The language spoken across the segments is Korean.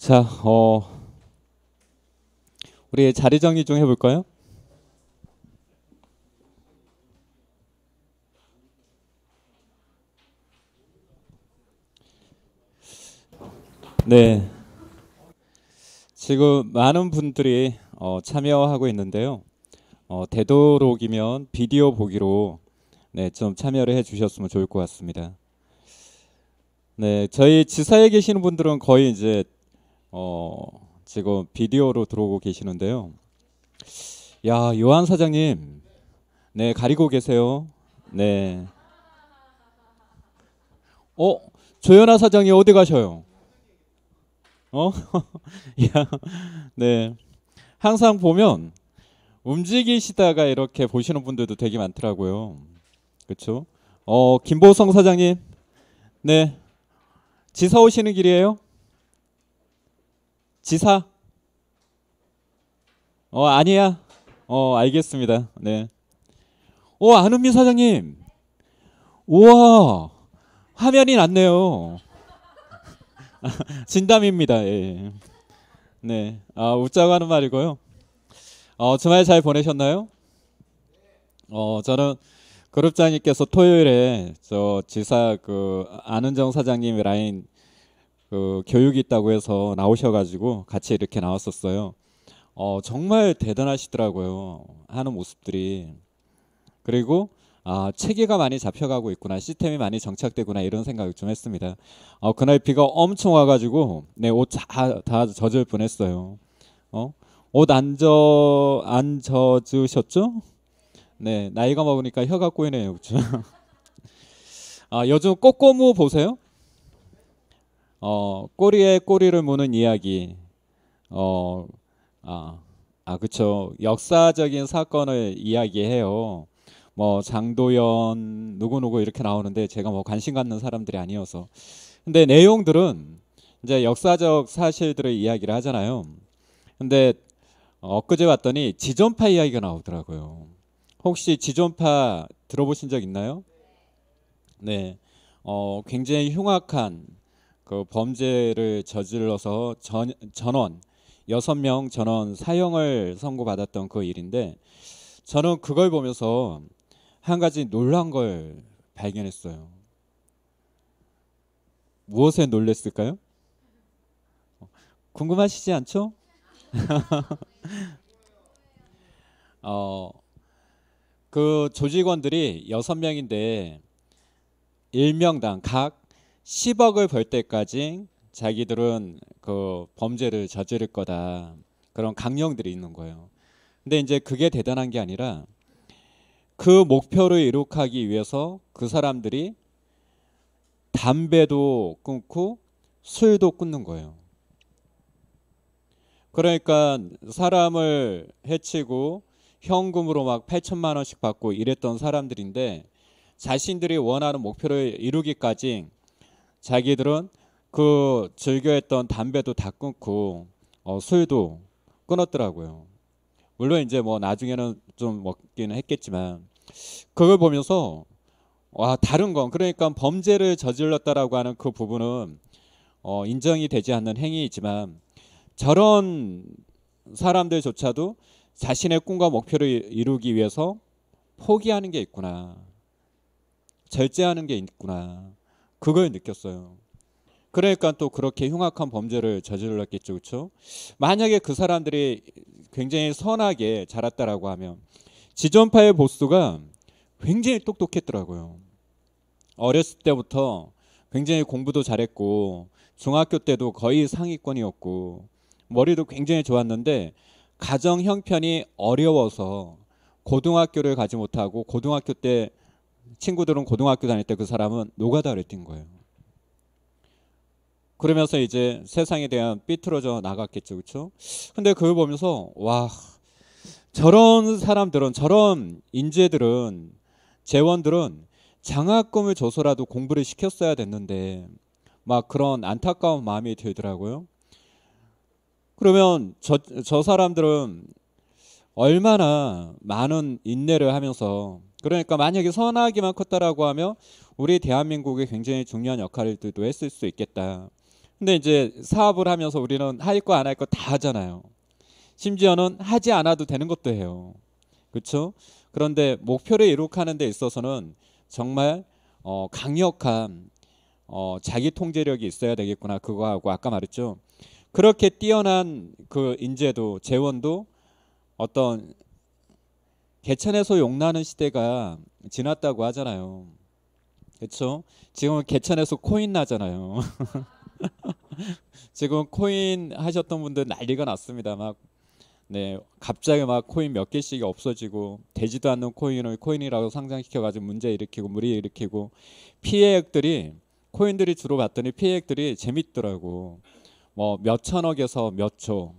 자, 우리 자리 정리 좀 해볼까요? 네, 지금 많은 분들이 참여하고 있는데요. 되도록이면 비디오 보기로 네, 좀 참여를 해주셨으면 좋을 것 같습니다. 네, 저희 지사에 계시는 분들은 거의 이제 지금 비디오로 들어오고 계시는데요. 야, 요한 사장님, 네, 가리고 계세요. 네, 어, 조연아 사장이 어디 가셔요? 어? 야, 네. 항상 보면 움직이시다가 이렇게 보시는 분들도 되게 많더라고요. 그렇죠? 김보성 사장님, 네. 지사 오시는 길이에요? 지사? 아니야. 알겠습니다. 네. 안은미 사장님. 우와, 화면이 났네요. 진담입니다. 예. 네. 웃자고 하는 말이고요. 주말 잘 보내셨나요? 저는 그룹장님께서 토요일에 저 지사 그 안은정 사장님 라인 그 교육이 있다고 해서 나오셔가지고 같이 이렇게 나왔었어요. 정말 대단하시더라고요. 하는 모습들이. 그리고 체계가 많이 잡혀가고 있구나. 시스템이 많이 정착되구나. 이런 생각을 좀 했습니다. 그날 비가 엄청 와가지고 네, 옷 다 젖을 뻔했어요. 어? 옷안 젖으셨죠? 네, 나이가 먹으니까 혀가 꼬이네요. 그쵸? 요즘 꼬꼬무 보세요? 꼬리에 꼬리를 무는 이야기. 어, 그쵸. 역사적인 사건을 이야기해요. 뭐 장도연 누구누구 이렇게 나오는데 제가 뭐 관심 갖는 사람들이 아니어서. 근데 내용들은 이제 역사적 사실들을 이야기를 하잖아요. 근데 엊그제 봤더니 지존파 이야기가 나오더라고요. 혹시 지존파 들어보신 적 있나요? 네. 굉장히 흉악한 그 범죄를 저질러서 전원 6명 전원 사형을 선고받았던 그 일인데 저는 그걸 보면서 한 가지 놀란 걸 발견했어요. 무엇에 놀랬을까요? 궁금하시지 않죠? 어, 그 조직원들이 6명인데 1명당 각 10억을 벌 때까지 자기들은 그 범죄를 저지를 거다. 그런 강령들이 있는 거예요. 근데 이제 그게 대단한 게 아니라 그 목표를 이룩하기 위해서 그 사람들이 담배도 끊고 술도 끊는 거예요. 그러니까 사람을 해치고 현금으로 막 8천만 원씩 받고 이랬던 사람들인데 자신들이 원하는 목표를 이루기까지 자기들은 그 즐겨했던 담배도 다 끊고 술도 끊었더라고요. 물론 이제 뭐 나중에는 좀 먹기는 했겠지만 그걸 보면서 와 다른 건 그러니까 범죄를 저질렀다라고 하는 그 부분은 인정이 되지 않는 행위이지만 저런 사람들조차도 자신의 꿈과 목표를 이루기 위해서 포기하는 게 있구나. 절제하는 게 있구나. 그걸 느꼈어요. 그러니까 또 그렇게 흉악한 범죄를 저질렀겠죠. 그렇죠? 만약에 그 사람들이 굉장히 선하게 자랐다라고 하면 지존파의 보스가 굉장히 똑똑했더라고요. 어렸을 때부터 굉장히 공부도 잘했고 중학교 때도 거의 상위권이었고 머리도 굉장히 좋았는데 가정 형편이 어려워서 고등학교를 가지 못하고 고등학교 때 친구들은 고등학교 다닐 때 그 사람은 노가다를 뛴 거예요. 그러면서 이제 세상에 대한 삐뚤어져 나갔겠죠. 그렇죠? 근데 그걸 보면서 와 저런 사람들은 저런 인재들은 재원들은 장학금을 줘서라도 공부를 시켰어야 됐는데 막 그런 안타까운 마음이 들더라고요. 그러면 저 사람들은 얼마나 많은 인내를 하면서 그러니까 만약에 선하기만 컸다라고 하면 우리 대한민국에 굉장히 중요한 역할들도 했을 수 있겠다. 근데 이제 사업을 하면서 우리는 할 거 안 할 거 다 하잖아요. 심지어는 하지 않아도 되는 것도 해요. 그렇죠? 그런데 목표를 이룩하는 데 있어서는 정말 강력한 자기 통제력이 있어야 되겠구나. 그거하고 아까 말했죠. 그렇게 뛰어난 그 인재도 재원도 어떤 개천에서 용나는 시대가 지났다고 하잖아요. 그렇죠? 지금은 개천에서 코인 나잖아요. 지금 코인 하셨던 분들 난리가 났습니다. 막 네, 갑자기 막 코인 몇 개씩이 없어지고 되지도 않는 코인을 코인이라고 상장시켜 가지고 문제 일으키고 무리 일으키고 피해액들이 코인들이 주로 봤더니 피해액들이 재밌더라고. 뭐 몇천억에서 몇 조.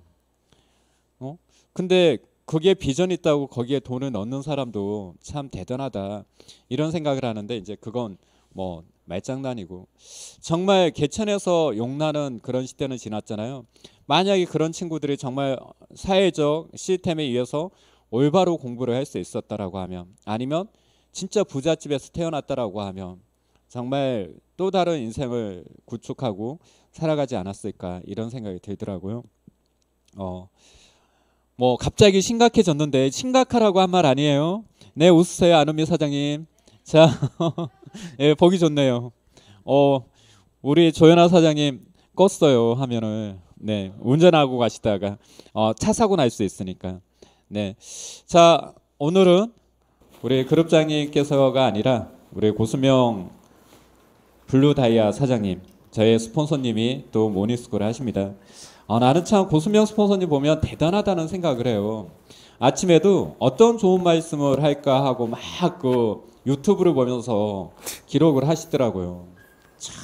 근데 그게 비전 있다고 거기에 돈을 넣는 사람도 참 대단하다. 이런 생각을 하는데 이제 그건 뭐 말장난이고 정말 개천에서 용나는 그런 시대는 지났잖아요. 만약에 그런 친구들이 정말 사회적 시스템에 의해서 올바로 공부를 할 수 있었다라고 하면 아니면 진짜 부잣집에서 태어났다라고 하면 정말 또 다른 인생을 구축하고 살아가지 않았을까 이런 생각이 들더라고요. 뭐 갑자기 심각해졌는데 심각하라고 한 말 아니에요. 네, 웃으세요 안은미 사장님. 자, 예, 보기 좋네요. 우리 조연아 사장님 껐어요 화면을. 네, 운전하고 가시다가 차 사고 날 수 있으니까. 네, 자 오늘은 우리 그룹장님께서가 아니라 우리 고수명 블루다이아 사장님, 저의 스폰서님이 또 모닝스쿨을 하십니다. 나는 참 고수명 스폰서님 보면 대단하다는 생각을 해요. 아침에도 어떤 좋은 말씀을 할까 하고 막 그 유튜브를 보면서 기록을 하시더라고요. 참,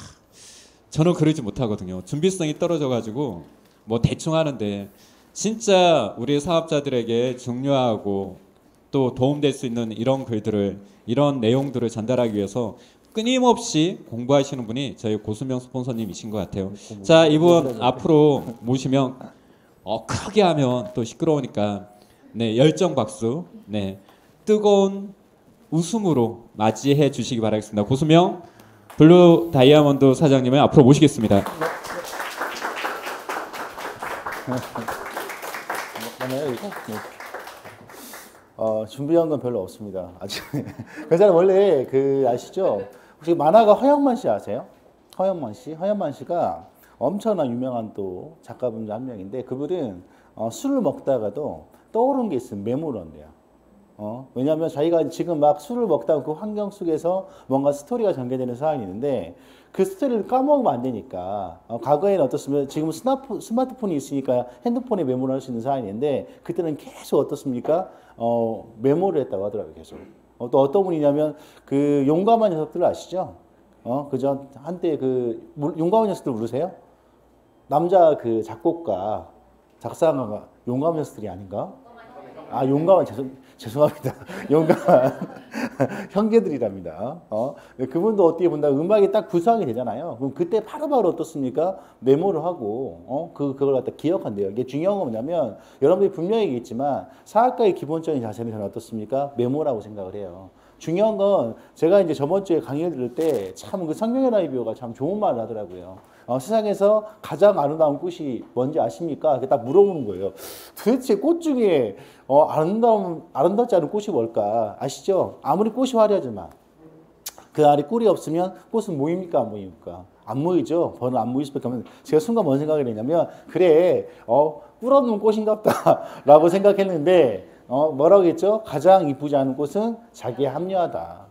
저는 그러지 못하거든요. 준비성이 떨어져가지고 뭐 대충 하는데 진짜 우리 사업자들에게 중요하고 또 도움될 수 있는 이런 글들을 이런 내용들을 전달하기 위해서 끊임없이 공부하시는 분이 저희 고수명 스폰서님이신 것 같아요. 자, 이분 앞으로 모시면 크게 하면 또 시끄러우니까 네, 열정 박수, 네, 뜨거운 웃음으로 맞이해 주시기 바라겠습니다. 고수명 블루 다이아몬드 사장님을 앞으로 모시겠습니다. 준비한 건 별로 없습니다. 아직. 그 사람 원래 아시죠? 혹시 만화가 허영만 씨 아세요? 허영만 씨? 허영만 씨가 엄청난 유명한 또 작가분 중 한 명인데 그분은 술을 먹다가도 떠오르는 게 있으면 메모를 한대요. 왜냐하면 자기가 지금 막 술을 먹다가 그 환경 속에서 뭔가 스토리가 전개되는 상황이 있는데 그 스토리를 까먹으면 안 되니까 과거에는 어떻습니까? 지금 스마트폰이 있으니까 핸드폰에 메모를 할 수 있는 상황이 있는데 그때는 계속 어떻습니까? 메모를 했다고 하더라고요. 계속. 또 어떤 분이냐면 그 용감한 녀석들 아시죠? 그저 한때 용감한 녀석들 모르세요? 남자 그 작곡가 작사가가 용감한 녀석들이 아닌가? 용감한 죄송합니다. 용감한 형제들이랍니다. 그분도 어떻게 본다 음악이 딱 구성이 되잖아요. 그럼 그때 바로바로 어떻습니까? 메모를 하고 그걸 갖다 기억한대요. 이게 중요한 건 뭐냐면 여러분들이 분명히 얘기했지만 사학과의 기본적인 자세는 저는 어떻습니까? 메모라고 생각을 해요. 중요한 건 제가 이제 저번 주에 강의를 들을 때 참 그 성명의 라이브가 참 좋은 말을 하더라고요. 세상에서 가장 아름다운 꽃이 뭔지 아십니까? 이렇게 딱 물어보는 거예요. 도대체 꽃 중에 아름답지 않은 꽃이 뭘까? 아시죠? 아무리 꽃이 화려하지만 그 안에 꿀이 없으면 꽃은 모입니까? 안 모입니까? 안 모이죠. 저는 안 모일 수밖에 없는. 제가 순간 뭔 생각을 했냐면 그래, 꿀 없는 꽃인가 보다 라고 생각했는데 뭐라고 했죠? 가장 이쁘지 않은 꽃은 자기에 합리하다.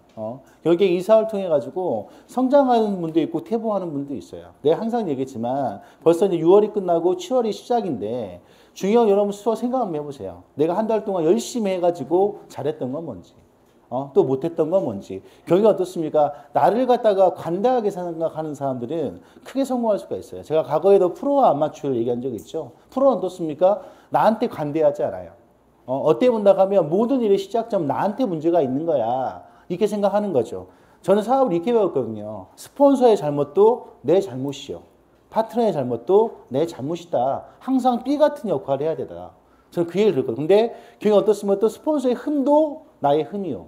여기에 이사를 통해 가지고 성장하는 분도 있고 퇴보하는 분도 있어요. 내가 항상 얘기했지만 벌써 이제 6월이 끝나고 7월이 시작인데 중요한 여러분 수업 생각 한번 해보세요. 내가 한 달 동안 열심히 해가지고 잘했던 건 뭔지, 또 못했던 건 뭔지. 경기가 어떻습니까? 나를 갖다가 관대하게 생각하는 사람들은 크게 성공할 수가 있어요. 제가 과거에도 프로와 아마추어를 얘기한 적이 있죠. 프로는 어떻습니까? 나한테 관대하지 않아요. 어떻게 본다고 하면 모든 일의 시작점 나한테 문제가 있는 거야. 이렇게 생각하는 거죠. 저는 사업을 이렇게 배웠거든요. 스폰서의 잘못도 내 잘못이요. 파트너의 잘못도 내 잘못이다. 항상 B 같은 역할을 해야 되다. 저는 그 얘기를 들었거든요. 근데 경우가 어떻습니까? 또 스폰서의 흠도 나의 흠이요.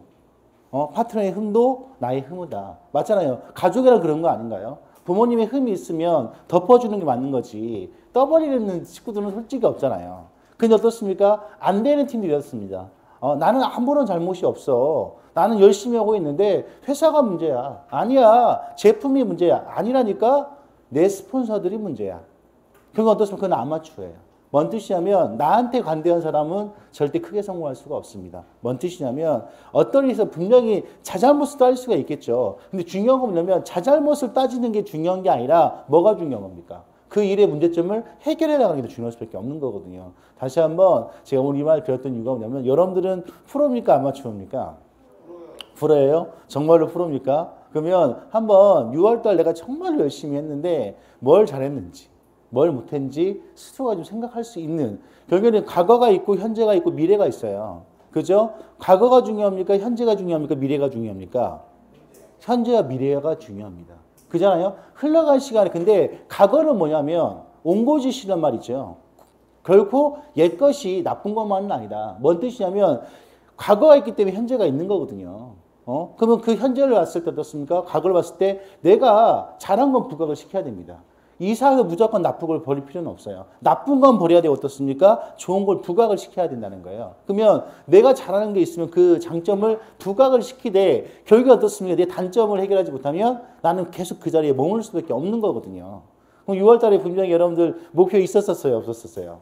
파트너의 흠도 나의 흠이다. 맞잖아요. 가족이랑 그런 거 아닌가요? 부모님의 흠이 있으면 덮어주는 게 맞는 거지. 떠버리는 식구들은 솔직히 없잖아요. 근데 어떻습니까? 안 되는 팀들이 있었습니다. 나는 아무런 잘못이 없어. 나는 열심히 하고 있는데 회사가 문제야. 아니야. 제품이 문제야. 아니라니까 내 스폰서들이 문제야. 그건 어떻습니까? 그건 아마추어예요. 뭔 뜻이냐면 나한테 관대한 사람은 절대 크게 성공할 수가 없습니다. 뭔 뜻이냐면 어떤 일에서 분명히 자잘못을 따질 수가 있겠죠. 근데 중요한 건 뭐냐면 자잘못을 따지는 게 중요한 게 아니라 뭐가 중요한 겁니까? 그 일의 문제점을 해결해 나가는 게 더 중요할 수밖에 없는 거거든요. 다시 한번 제가 오늘 이 말을 배웠던 이유가 뭐냐면 여러분들은 프로입니까? 아마추어입니까? 프로예요? 정말로 프로입니까? 그러면 한번 6월달 내가 정말로 열심히 했는데 뭘 잘했는지 뭘 못했는지 스스로가 좀 생각할 수 있는 결국에는 과거가 있고 현재가 있고 미래가 있어요. 그죠? 과거가 중요합니까? 현재가 중요합니까? 미래가 중요합니까? 현재와 미래가 중요합니다. 그잖아요? 흘러간 시간에 근데 과거는 뭐냐면 옹고짓이란 말이죠. 결코 옛것이 나쁜 것만은 아니다. 뭔 뜻이냐면 과거가 있기 때문에 현재가 있는 거거든요. 그러면 그 현재를 봤을 때 어떻습니까? 과거를 봤을 때 내가 잘한 건 부각을 시켜야 됩니다. 이 사회에서 무조건 나쁜 걸 버릴 필요는 없어요. 나쁜 건 버려야 되고 어떻습니까? 좋은 걸 부각을 시켜야 된다는 거예요. 그러면 내가 잘하는 게 있으면 그 장점을 부각을 시키되 결국에 어떻습니까? 내 단점을 해결하지 못하면 나는 계속 그 자리에 머물 수밖에 없는 거거든요. 그럼 6월 달에 분명히 여러분들 목표 있었었어요? 없었었어요?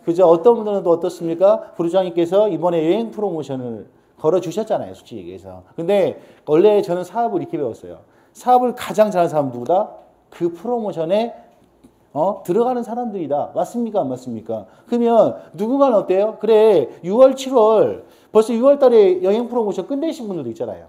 그죠? 어떤 분들은 또 어떻습니까? 부부장님께서 이번에 여행 프로모션을 걸어주셨잖아요. 솔직히 얘기해서. 근데 원래 저는 사업을 이렇게 배웠어요. 사업을 가장 잘하는 사람은 누구다? 그 프로모션에 들어가는 사람들이다. 맞습니까? 안 맞습니까? 그러면 누군가는 어때요? 그래 6월 7월 벌써 6월 달에 여행 프로모션 끝내신 분들도 있잖아요.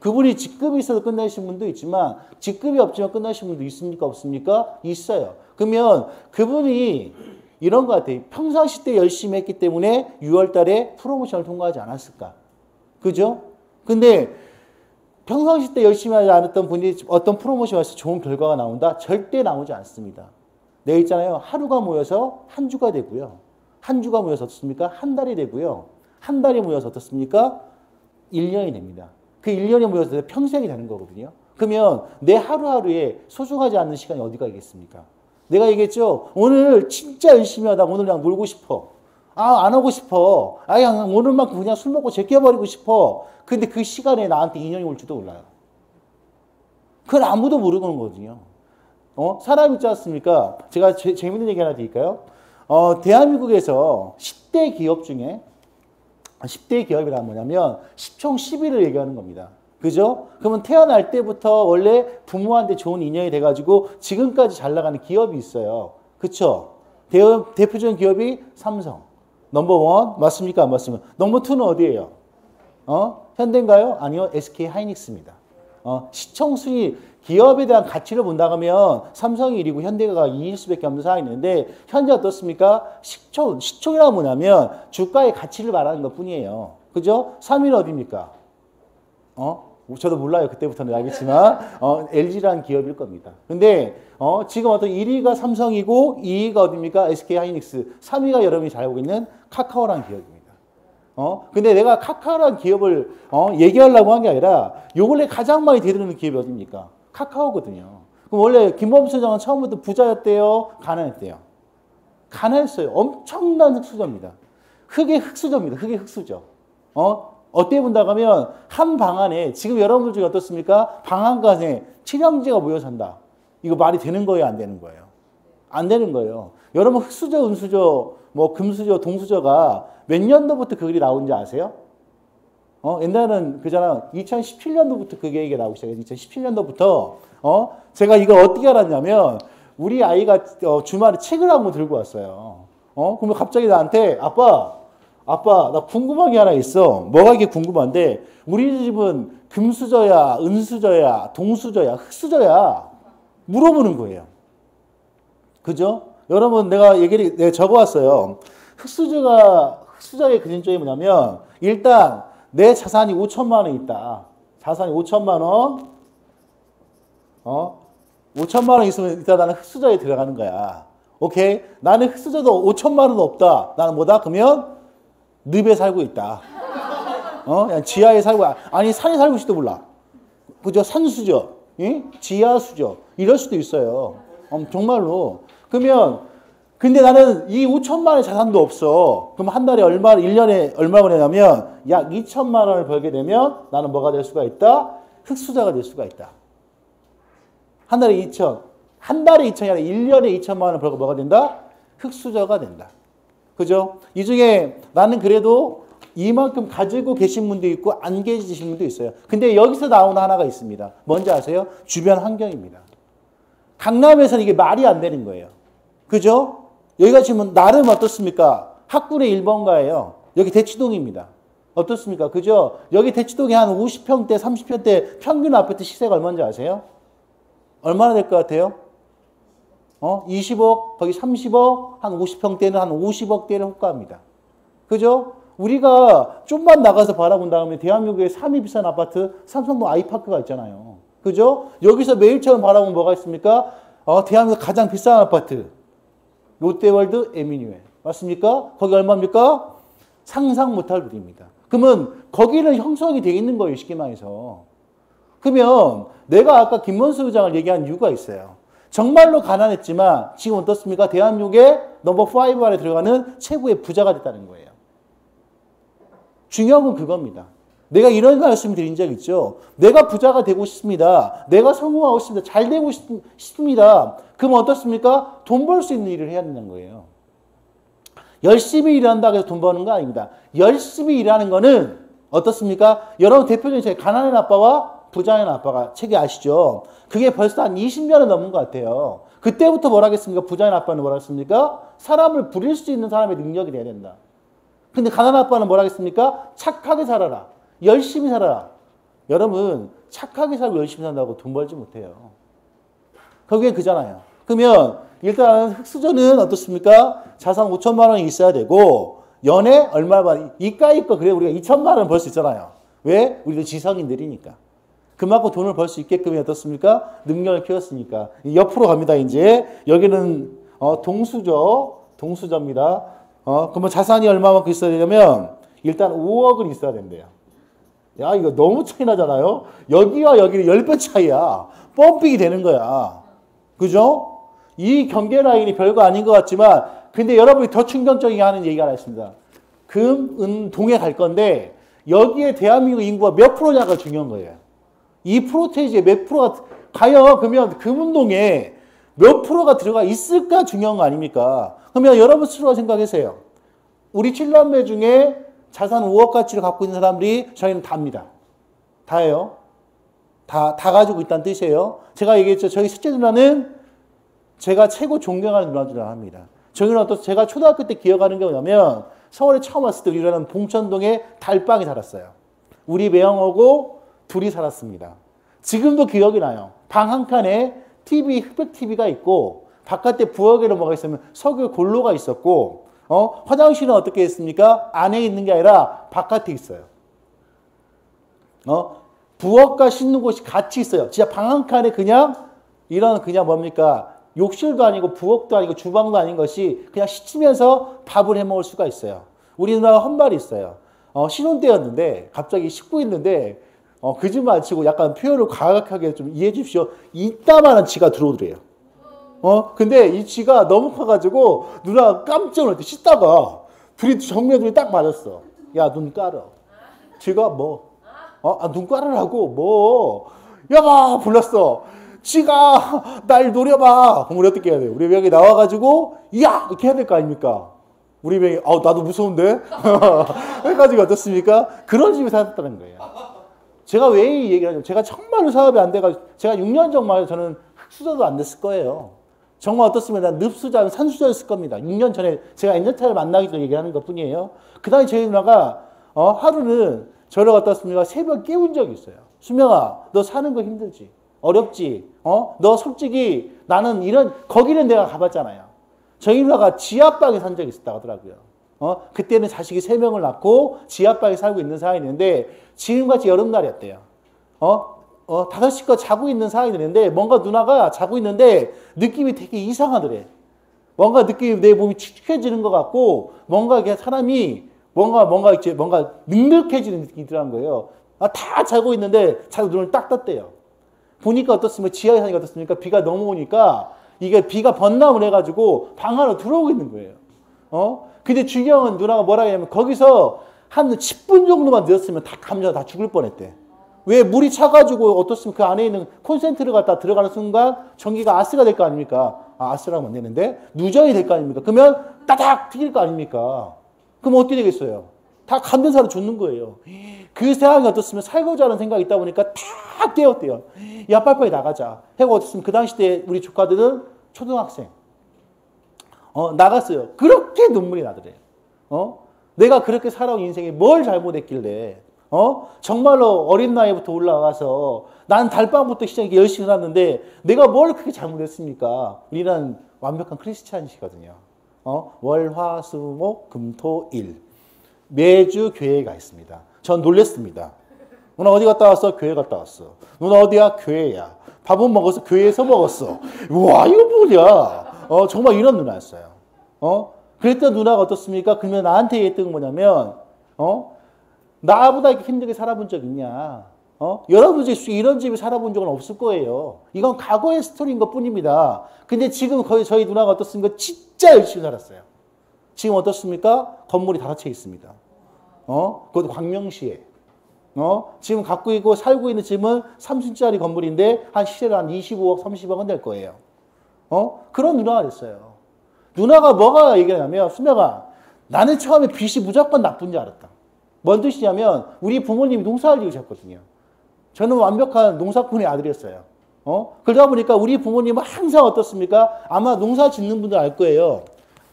그분이 직급이 있어서 끝내신 분도 있지만 직급이 없지만 끝내신 분도 있습니까? 없습니까? 있어요. 그러면 그분이 이런 것 같아요. 평상시 때 열심히 했기 때문에 6월 달에 프로모션을 통과하지 않았을까? 그죠? 근데 평상시 때 열심히 하지 않았던 분이 어떤 프로모션에 와서 좋은 결과가 나온다? 절대 나오지 않습니다. 내 있잖아요. 하루가 모여서 한 주가 되고요. 한 주가 모여서 어떻습니까? 한 달이 되고요. 한 달이 모여서 어떻습니까? 1년이 됩니다. 그 1년이 모여서 평생이 되는 거거든요. 그러면 내 하루하루에 소중하지 않는 시간이 어디가 있겠습니까? 내가 얘기했죠. 오늘 진짜 열심히 하다가 오늘 그냥 놀고 싶어. 안 하고 싶어. 그냥 오늘만큼 그냥 술 먹고 제껴버리고 싶어. 근데 그 시간에 나한테 인연이 올지도 몰라요. 그건 아무도 모르는 거거든요. 사람 있지 않습니까? 제가 재밌는 얘기 하나 드릴까요? 대한민국에서 10대 기업 중에 10대 기업이란 뭐냐면 10총 10위를 얘기하는 겁니다. 그죠? 그러면 태어날 때부터 원래 부모한테 좋은 인연이 돼가지고 지금까지 잘 나가는 기업이 있어요. 그쵸? 대표적인 기업이 삼성. 넘버 1 맞습니까? 안 맞습니까? 넘버 2는 어디예요? 현대인가요? 아니요. SK 하이닉스입니다. 시총 순위 기업에 대한 가치를 본다고 하면 삼성이 1위고 현대가 2일 수밖에 없는 상황이 있는데 현재 어떻습니까? 시총이라고 뭐냐면 주가의 가치를 말하는 것 뿐이에요. 그죠? 3위는 어디입니까? 저도 몰라요. 그때부터는 알겠지만 LG라는 기업일 겁니다. 근데 지금 어떤 1위가 삼성이고 2위가 어디입니까? SK 하이닉스. 3위가 여러분이 잘 알고 있는 카카오라는 기업입니다. 근데 내가 카카오라는 기업을 얘기하려고 한 게 아니라 요 근래 가장 많이 대드는 기업이 어디입니까? 카카오거든요. 그럼 원래 김범수 회장은 처음부터 부자였대요? 가난했대요? 가난했어요. 엄청난 흑수저입니다. 흑의 흑수저입니다. 흑의 흑수저. 어떻게 본다고 하면 한 방 안에 지금 여러분들 중에 어떻습니까? 방 안간에 7형제가 모여 산다. 이거 말이 되는 거예요? 안 되는 거예요? 안 되는 거예요. 여러분 흑수저, 은수저, 뭐 금수저, 동수저가 몇 년도부터 그 글이 나온지 아세요? 옛날에는 그잖아 2017년도부터 그 얘기가 나오기 시작해요. 2017년도부터 제가 이거 어떻게 알았냐면 우리 아이가 주말에 책을 한 권 들고 왔어요. 그러면 갑자기 나한테 아빠 나 궁금한 게 하나 있어. 뭐가 이게 궁금한데 우리 집은 금수저야 은수저야 동수저야 흑수저야 물어보는 거예요. 그죠? 여러분 내가 적어왔어요. 흑수저의 그림점이 뭐냐면 일단 내 자산이 5천만 원 있다. 자산이 5천만 원 5천만 원 있으면 일단 나는 흑수저에 들어가는 거야. 오케이? 나는 흑수저도 5천만 원도 없다. 나는 뭐다? 그러면 늪에 살고 있다. 그냥 지하에 살고, 아니, 산에 살고 있을지도 몰라. 그죠? 산수저. 예? 지하수죠. 이럴 수도 있어요. 정말로. 그러면 근데 나는 이 5천만 원의 자산도 없어. 그럼 한 달에 얼마, 1년에 얼마 버냐면 약 2천만 원을 벌게 되면 나는 뭐가 될 수가 있다? 흑수저가 될 수가 있다. 한 달에 2천. 한 달에 2천이 아니라 1년에 2천만 원을 벌고 뭐가 된다? 흑수저가 된다. 그죠? 이 중에 나는 그래도 이만큼 가지고 계신 분도 있고 안 계신 분도 있어요. 근데 여기서 나오는 하나가 있습니다. 뭔지 아세요? 주변 환경입니다. 강남에서는 이게 말이 안 되는 거예요. 그죠? 여기가 지금 나름 어떻습니까? 학군의 1번가예요. 여기 대치동입니다. 어떻습니까? 그죠? 여기 대치동에 한 50평대, 30평대 평균 아파트 시세가 얼마인지 아세요? 얼마나 될 것 같아요? 20억, 거기 30억, 한 50평대는 한 50억대를 호가합니다. 그죠? 우리가 좀만 나가서 바라본 다음에 대한민국의 3위 비싼 아파트 삼성동 아이파크가 있잖아요. 그죠? 여기서 매일처럼 바라보면 뭐가 있습니까? 대한민국 가장 비싼 아파트 롯데월드 에미뉴엘 맞습니까? 거기 얼마입니까? 상상 못할 일입니다. 그러면 거기는 형성이 되어 있는 거예요. 쉽게 말해서. 그러면 내가 아까 김문수 의장을 얘기한 이유가 있어요. 정말로 가난했지만 지금 어떻습니까? 대한민국의 넘버 5 안에 들어가는 최고의 부자가 됐다는 거예요. 중요한 건 그겁니다. 내가 이런 말씀 드린 적 있죠. 내가 부자가 되고 싶습니다. 내가 성공하고 싶습니다. 잘 되고 싶습니다. 그럼 어떻습니까? 돈 벌 수 있는 일을 해야 된다는 거예요. 열심히 일한다고 해서 돈 버는 거 아닙니다. 열심히 일하는 거는 어떻습니까? 여러분 대표적인 제 가난한 아빠와 부자인 아빠가 책이 아시죠? 그게 벌써 한 20년은 넘은 것 같아요. 그때부터 뭐라 했습니까? 부자인 아빠는 뭐라 했습니까? 사람을 부릴 수 있는 사람의 능력이 돼야 된다. 근데 가난한 아빠는 뭐라 했습니까? 착하게 살아라. 열심히 살아라. 여러분 착하게 살고 열심히 산다고 돈 벌지 못해요. 그게 그잖아요. 그러면 일단 흑수저는 어떻습니까? 자산 5천만 원이 있어야 되고 연애 얼마나 이까이 거 그래 우리가 2천만 원 벌 수 있잖아요. 왜? 우리도 지성인들이니까. 그만큼 돈을 벌 수 있게끔 어떻습니까? 능력을 키웠으니까. 옆으로 갑니다. 이제 여기는 동수저입니다. 그러면 자산이 얼마만큼 있어야 되냐면 일단 5억은 있어야 된대요. 야 이거 너무 차이 나잖아요. 여기와 여기는 10배 차이야. 펌핑이 되는 거야. 그죠? 이 경계 라인이 별거 아닌 것 같지만 근데 여러분이 더 충격적이게 하는 얘기가 하나 있습니다. 금, 은, 동에 갈 건데 여기에 대한민국 인구가 몇 프로냐가 중요한 거예요. 이 프로테이지에 몇 프로가 과연 그러면 금운동에 몇 프로가 들어가 있을까 중요한 거 아닙니까? 그러면 여러분 스스로 생각하세요. 우리 7남매 중에 자산 5억 가치를 갖고 있는 사람들이 저희는 다입니다. 다예요. 다 가지고 있다는 뜻이에요. 제가 얘기했죠. 저희 셋째 누나는 제가 최고 존경하는 누나들이라 합니다. 저희는 제가 초등학교 때 기억하는 게 뭐냐면 서울에 처음 왔을 때 우리는 봉천동에 달방에 살았어요. 우리 매형하고 둘이 살았습니다. 지금도 기억이 나요. 방 한 칸에 TV, 흑백 TV가 있고 바깥에 부엌에는 뭐가 있으면 석유 골로가 있었고 화장실은 어떻게 했습니까? 안에 있는 게 아니라 바깥에 있어요. 부엌과 씻는 곳이 같이 있어요. 진짜 방 한 칸에 그냥 뭡니까? 욕실도 아니고 부엌도 아니고 주방도 아닌 것이 그냥 씻으면서 밥을 해 먹을 수가 있어요. 우리 누나가 한 말이 있어요. 신혼 때였는데 갑자기 씻고 있는데 거짓말 치고 약간 표현을 과격하게 좀 이해해 주십시오. 이따만한 쥐가 들어오더래요. 근데 이 쥐가 너무 커가지고 누나 깜짝 놀랐대. 씻다가 정면들이 딱 맞았어. 야, 눈 깔어. 쥐가 뭐? 눈 깔으라고 뭐? 야마 불렀어. 쥐가 날 노려봐. 그럼 우리 어떻게 해야 돼요? 우리 명이 나와가지고 야 이렇게 해야 될 거 아닙니까? 우리 명이 나도 무서운데? 해가지고 어떻습니까? 그런 집에 살았다는 거예요. 제가 왜 이 얘기를 하냐면 제가 정말로 사업이 안 돼가지고 제가 6년 전만 저는 흑수저도 안 됐을 거예요. 정말 어떻습니까? 늪수저, 산수저였을 겁니다. 6년 전에 제가 엔저타를 만나기 전에 얘기하는 것 뿐이에요. 그 다음에 저희 누나가 하루는 저를 어떻습니까? 새벽 깨운 적이 있어요. 수명아, 너 사는 거 힘들지? 어렵지? 너 솔직히 나는 거기는 내가 가봤잖아요. 저희 누나가 지하방에 산 적이 있었다고 하더라고요. 그때는 자식이 3명을 낳고 지하방에 살고 있는 상황이었는데 지금같이 여름날이었대요. 5시껏 자고 있는 상황이었는데 뭔가 누나가 자고 있는데 느낌이 되게 이상하더래. 뭔가 느낌이 내 몸이 축축해지는 것 같고 뭔가 이게 사람이 뭔가 눅눅해지는 느낌이 들어간 거예요. 다 자고 있는데 자기 눈을 딱 떴대요. 보니까 어떻습니까? 지하에 사니까 어떻습니까? 비가 넘어오니까 이게 비가 번남을 해가지고 방 안으로 들어오고 있는 거예요. 근데 중요한 건 누나가 뭐라 하냐면 거기서 한 10분 정도만 늦었으면 다 감자 다 죽을 뻔했대. 왜? 물이 차가지고 어떻습니까? 그 안에 있는 콘센트를 갖다 들어가는 순간 전기가 아스가 될 거 아닙니까? 아스라고 안 되는데 누전이 될 거 아닙니까? 그러면 따닥 튀길 거 아닙니까? 그럼 어떻게 되겠어요? 다 감전사로 죽는 거예요. 그 상황이 어떻습니까? 살고자 하는 생각이 있다 보니까 다 깨웠대요. 야, 빨리빨리 나가자. 해고 어떻습니까? 그 당시 때 우리 조카들은 초등학생. 나갔어요. 그렇게 눈물이 나더래요. 내가 그렇게 살아온 인생에 뭘 잘못했길래, 정말로 어린 나이부터 올라가서 난 달밤부터 시작해 열심히 살았는데 내가 뭘 그렇게 잘못했습니까? 우리는 완벽한 크리스찬이시거든요. 월, 화, 수, 목, 금, 토, 일. 매주 교회에 가 있습니다. 전 놀랬습니다. 누나 어디 갔다 왔어? 교회 갔다 왔어. 누나 어디야? 교회야. 밥은 먹었어? 교회에서 먹었어. 우와, 이거 뭐냐? 정말 이런 누나였어요. 그랬던 누나가 어떻습니까? 그러면 나한테 얘기했던 건 뭐냐면, 나보다 이렇게 힘들게 살아본 적 있냐? 여러분 중에 이런 집에 살아본 적은 없을 거예요. 이건 과거의 스토리인 것 뿐입니다. 근데 지금 거의 저희 누나가 어떻습니까? 진짜 열심히 살았어요. 지금 어떻습니까? 건물이 5채 있습니다. 그것도 광명시에. 지금 갖고 있고 살고 있는 집은 3층짜리 건물인데 한 시세로 한 25억, 30억은 될 거예요. 그런 누나가 됐어요. 누나가 뭐가 얘기하냐면, 수명아, 나는 처음에 빚이 무조건 나쁜 줄 알았다. 뭔 뜻이냐면, 우리 부모님이 농사를 지으셨거든요. 저는 완벽한 농사꾼의 아들이었어요. 그러다 보니까 우리 부모님은 항상 어떻습니까? 아마 농사 짓는 분들 알 거예요.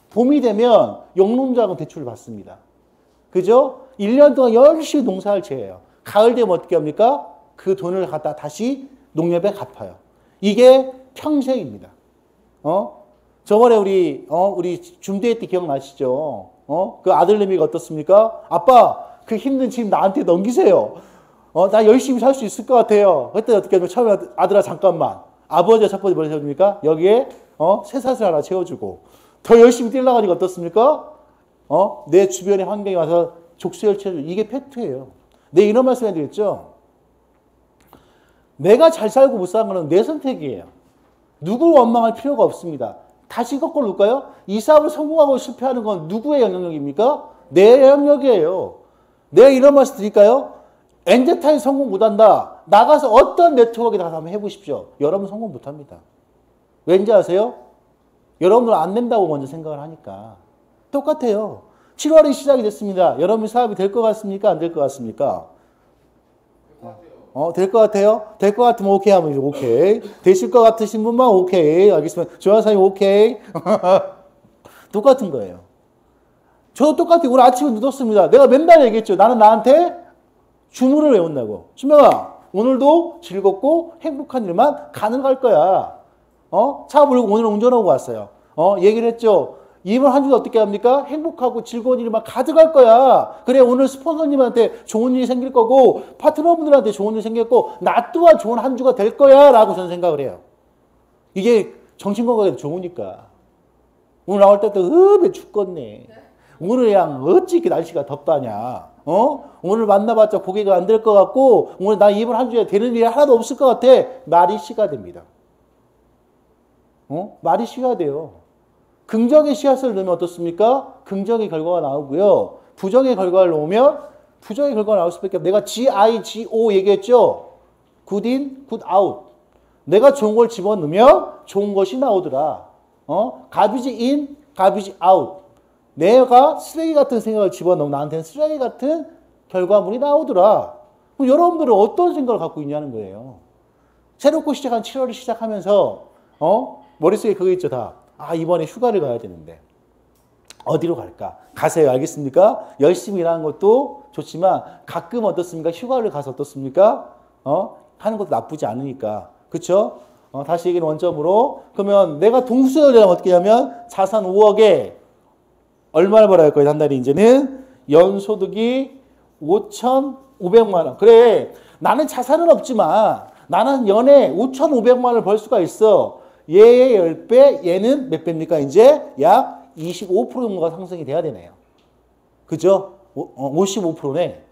봄이 되면 영농자금 대출을 받습니다. 그죠? 1년 동안 열심히 농사를 지어요. 가을 되면 어떻게 합니까? 그 돈을 갖다 다시 농협에 갚아요. 이게 평생입니다. 저번에 우리 중대회 때 기억나시죠? 그 아들내미가 어떻습니까? 아빠, 그 힘든 집 나한테 넘기세요. 나 열심히 살 수 있을 것 같아요. 그때 어떻게 하면 처음에 아들아 잠깐만. 아버지가 첫 번째 뭘 해줍니까? 여기에 쇠사슬 하나 채워주고 더 열심히 뛰려가니까 어떻습니까? 내 주변의 환경에 와서 족쇄를 채워주고 이게 팩트예요. 내 이런 말씀 해드렸죠? 내가 잘 살고 못 사는 건 내 선택이에요. 누구를 원망할 필요가 없습니다. 다시 거꾸로 볼까요? 이 사업을 성공하고 실패하는 건 누구의 영향력입니까? 내 영향력이에요. 내가 이런 말씀 드릴까요? 엔제타임 성공 못한다. 나가서 어떤 네트워크에 나가서 한번 해보십시오. 여러분 성공 못합니다. 왠지 아세요? 여러분들 안 된다고 먼저 생각을 하니까. 똑같아요. 7월이 시작이 됐습니다. 여러분 사업이 될 것 같습니까? 안 될 것 같습니까? 될 것 같아요? 될 것 같으면 오케이 하면 오케이. 되실 것 같으신 분만 오케이. 알겠습니다. 조한사님 오케이. 똑같은 거예요. 저도 똑같아요. 오늘 아침에 늦었습니다. 내가 맨날 얘기했죠. 나는 나한테 주문을 외운다고. 수명아, 오늘도 즐겁고 행복한 일만 가능할 거야. 차 몰고 오늘 운전하고 왔어요. 얘기를 했죠. 이번 한 주도 어떻게 합니까? 행복하고 즐거운 일만 가득할 거야. 그래, 오늘 스폰서님한테 좋은 일이 생길 거고, 파트너분들한테 좋은 일이 생길 거고, 나 또한 좋은 한 주가 될 거야. 라고 저는 생각을 해요. 이게 정신건강에도 좋으니까. 오늘 나올 때도 읍에 죽겠네. 오늘 그냥 어찌 이렇게 날씨가 덥다냐. 오늘 만나봤자 고개가 안 될 것 같고, 오늘 나 이번 한 주에 되는 일이 하나도 없을 것 같아. 말이 씨가 됩니다. 말이 씨가 돼요. 긍정의 씨앗을 넣으면 어떻습니까? 긍정의 결과가 나오고요. 부정의 결과를 넣으면 부정의 결과가 나올 수밖에 없어요. 내가 G-I-G-O 얘기했죠? Good in, good out. 내가 좋은 걸 집어넣으면 좋은 것이 나오더라. garbage in, garbage out. 내가 쓰레기 같은 생각을 집어넣으면 나한테는 쓰레기 같은 결과물이 나오더라. 그럼 여러분들은 어떤 생각을 갖고 있냐는 거예요. 새롭고 시작한 7월을 시작하면서 머릿속에 그거 있죠 다. 이번에 휴가를 가야 되는데 어디로 갈까? 가세요. 알겠습니까? 열심히 일하는 것도 좋지만 가끔 어떻습니까? 휴가를 가서 어떻습니까? 하는 것도 나쁘지 않으니까. 그렇죠? 다시 얘기는 원점으로. 그러면 내가 동수여를 하면 어떻게 하면 자산 5억에 얼마를 벌어야 할 거예요? 한 달에 이제는 연소득이 5,500만 원. 그래, 나는 자산은 없지만 나는 연에 5,500만 원을 벌 수가 있어. 얘의 10배, 얘는 몇 배입니까? 이제 약 25% 정도가 상승이 돼야 되네요. 그죠? 55%네.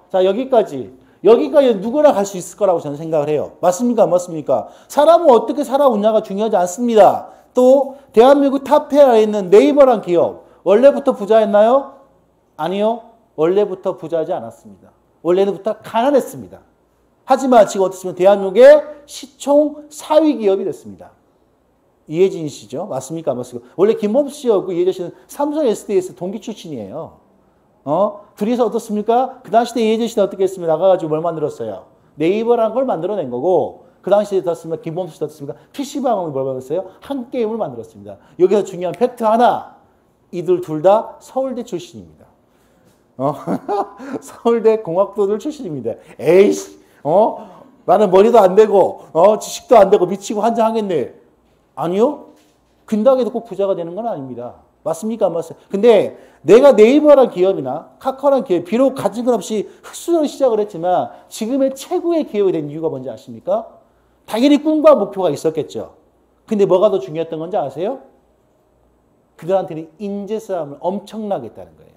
자, 여기까지. 여기까지 누구나 갈 수 있을 거라고 저는 생각을 해요. 맞습니까? 안 맞습니까? 사람은 어떻게 살아오냐가 중요하지 않습니다. 또 대한민국 탑10에 있는 네이버란 기업 원래부터 부자였나요? 아니요. 원래부터 부자지 않았습니다. 원래부터 가난했습니다. 하지만 지금 어떻습니까? 대한민국의 시총 4위 기업이 됐습니다. 이혜진 씨죠? 맞습니까? 안 맞습니까? 원래 김범수 씨하고 이혜진 씨는 삼성 SDS 동기 출신이에요. 둘이서 어떻습니까? 그 당시 때 이혜진 씨는 어떻게 했습니까? 나가가지고 뭘 만들었어요? 네이버라는 걸 만들어낸 거고, 그 당시에 어떻습니까? 김범수 씨도 어떻습니까? PC방을 뭘 만들었어요? 한 게임을 만들었습니다. 여기서 중요한 팩트 하나. 이들 둘 다 서울대 출신입니다. 서울대 공학도들 출신입니다. 에이씨, 나는 머리도 안 되고, 지식도 안 되고 미치고 환장하겠네. 아니요. 근다고 해도 꼭 부자가 되는 건 아닙니다. 맞습니까? 안 맞습니까? 근데 내가 네이버란 기업이나 카카오란 기업, 비록 가진 것 없이 흑수저로 시작을 했지만 지금의 최고의 기업이 된 이유가 뭔지 아십니까? 당연히 꿈과 목표가 있었겠죠. 근데 뭐가 더 중요했던 건지 아세요? 그들한테는 인재 싸움을 엄청나게 했다는 거예요.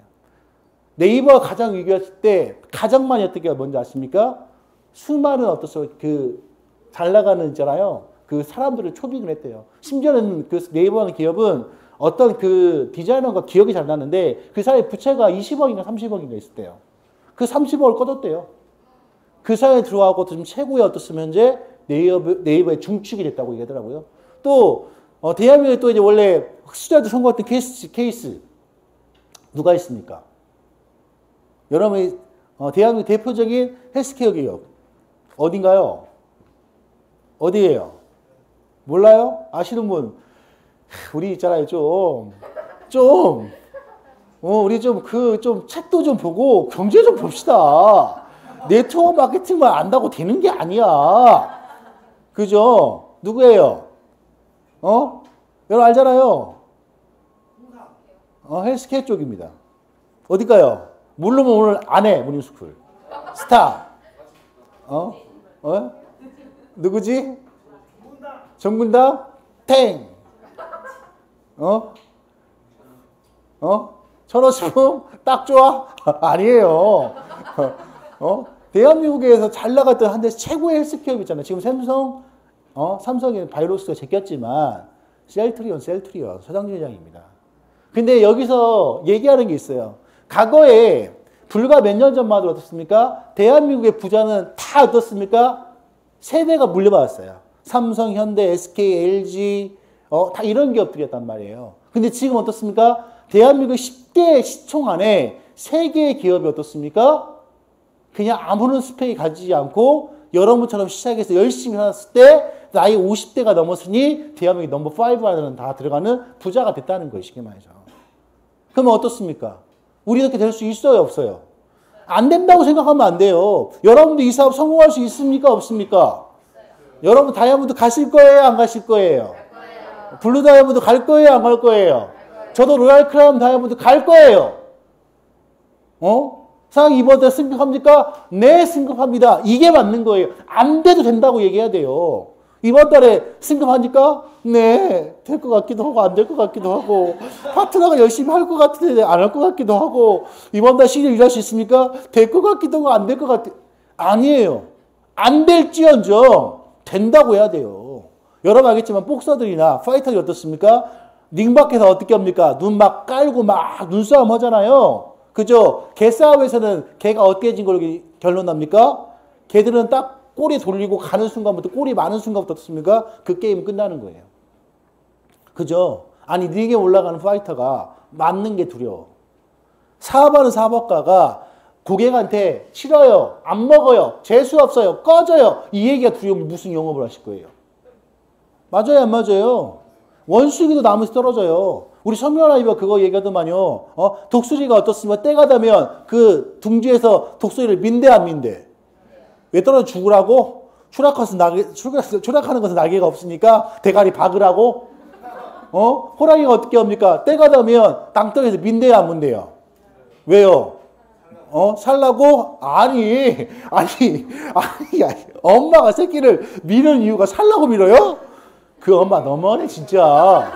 네이버가 가장 위기였을 때 가장 많이 했던 게 뭔지 아십니까? 수많은 잘 나가는 있잖아요. 그 사람들을 초빙을 했대요. 심지어는 그 네이버라는 기업은 어떤 그 디자이너가 기억이 잘 나는데 그 사이에 부채가 20억인가 30억인가 있었대요. 그 30억을 꺼뒀대요. 그 사이에 들어가고 지금 최고의 어떻으면 현재 네이버의 중축이 됐다고 얘기하더라고요. 또 대한민국에 또 이제 원래 흑수저한테 선고했던 케이스 누가 있습니까? 여러분이 대한민국 대표적인 헬스케어 기업 어딘가요? 어디예요? 몰라요? 아시는 분? 우리 있잖아요, 우리 좀 책도 좀 보고 경제 좀 봅시다. 네트워크 마케팅만 안다고 되는 게 아니야. 그죠? 누구예요? 여러분 알잖아요. 헬스케어 쪽입니다. 어딜까요? 모르면 오늘 안 해, 모닝스쿨. 스타. 누구지? 정군당? 탱. 1,050분? 딱 좋아? 아니에요. 대한민국에서 잘 나갔던 한데 최고의 헬스케어 있잖아요. 지금 삼성의 바이러스가 제꼈지만 셀트리온 서장준회장입니다. 근데 여기서 얘기하는 게 있어요. 과거에 불과 몇 년 전만 해도 어떻습니까? 대한민국의 부자는 다 어떻습니까? 세대가 물려받았어요. 삼성, 현대, SK, LG 다 이런 기업들이었단 말이에요. 근데 지금 어떻습니까? 대한민국 10대 시총 안에 3개의 기업이 어떻습니까? 그냥 아무런 스펙이 가지지 않고 여러분처럼 시작해서 열심히 살았을 때 나이 50대가 넘었으니 대한민국 넘버 5 안에는 다 들어가는 부자가 됐다는 거예요. 쉽게 말해서. 그러면 어떻습니까? 우리 이렇게 될 수 있어요? 없어요? 안 된다고 생각하면 안 돼요. 여러분도 이 사업 성공할 수 있습니까? 없습니까? 여러분 다이아몬드 가실 거예요? 안 가실 거예요? 블루 다이아몬드 갈 거예요? 안 갈 거예요? 저도 로얄 크라운 다이아몬드 갈 거예요. 상황 이번 달 승급합니까? 네, 승급합니다. 이게 맞는 거예요. 안 돼도 된다고 얘기해야 돼요. 이번 달에 승급하니까 네, 될 것 같기도 하고 안 될 것 같기도 하고 파트너가 열심히 할 것 같은데 안 할 것 같기도 하고 이번 달 시즌 일할 수 있습니까? 될 것 같기도 하고 안 될 것 같아. 아니에요. 안 될지언정 된다고 해야 돼요. 여러분 알겠지만 복서들이나 파이터들이 어떻습니까? 링 밖에서 어떻게 합니까? 눈 막 깔고 막 눈싸움 하잖아요. 그죠? 개싸움에서는 개가 어떻게 진 걸로 결론 납니까? 개들은 딱 꼬리 돌리고 가는 순간부터 꼬리 많은 순간부터 어떻습니까? 그 게임 끝나는 거예요. 그죠? 아니 링에 올라가는 파이터가 맞는 게 두려워. 사업하는 사업가가 고객한테 싫어요, 안 먹어요, 재수 없어요, 꺼져요 이 얘기가 두려우면 무슨 영업을 하실 거예요? 맞아요, 안 맞아요? 원숭이도 나무에서 떨어져요. 우리 성면아이가 그거 얘기하더만요. 독수리가 어떻습니까? 때가 되면 그 둥지에서 독수리를 민대 안 민대? 왜 떨어져 죽으라고? 추락하는 것은 날개가 없으니까 대가리 박으라고? 호랑이가 어떻게 합니까? 때가 되면 땅덩이에서 민대야 안 민대요? 왜요? 살라고? 아니. 엄마가 새끼를 미는 이유가 살라고 밀어요? 그 엄마 너무하네, 진짜.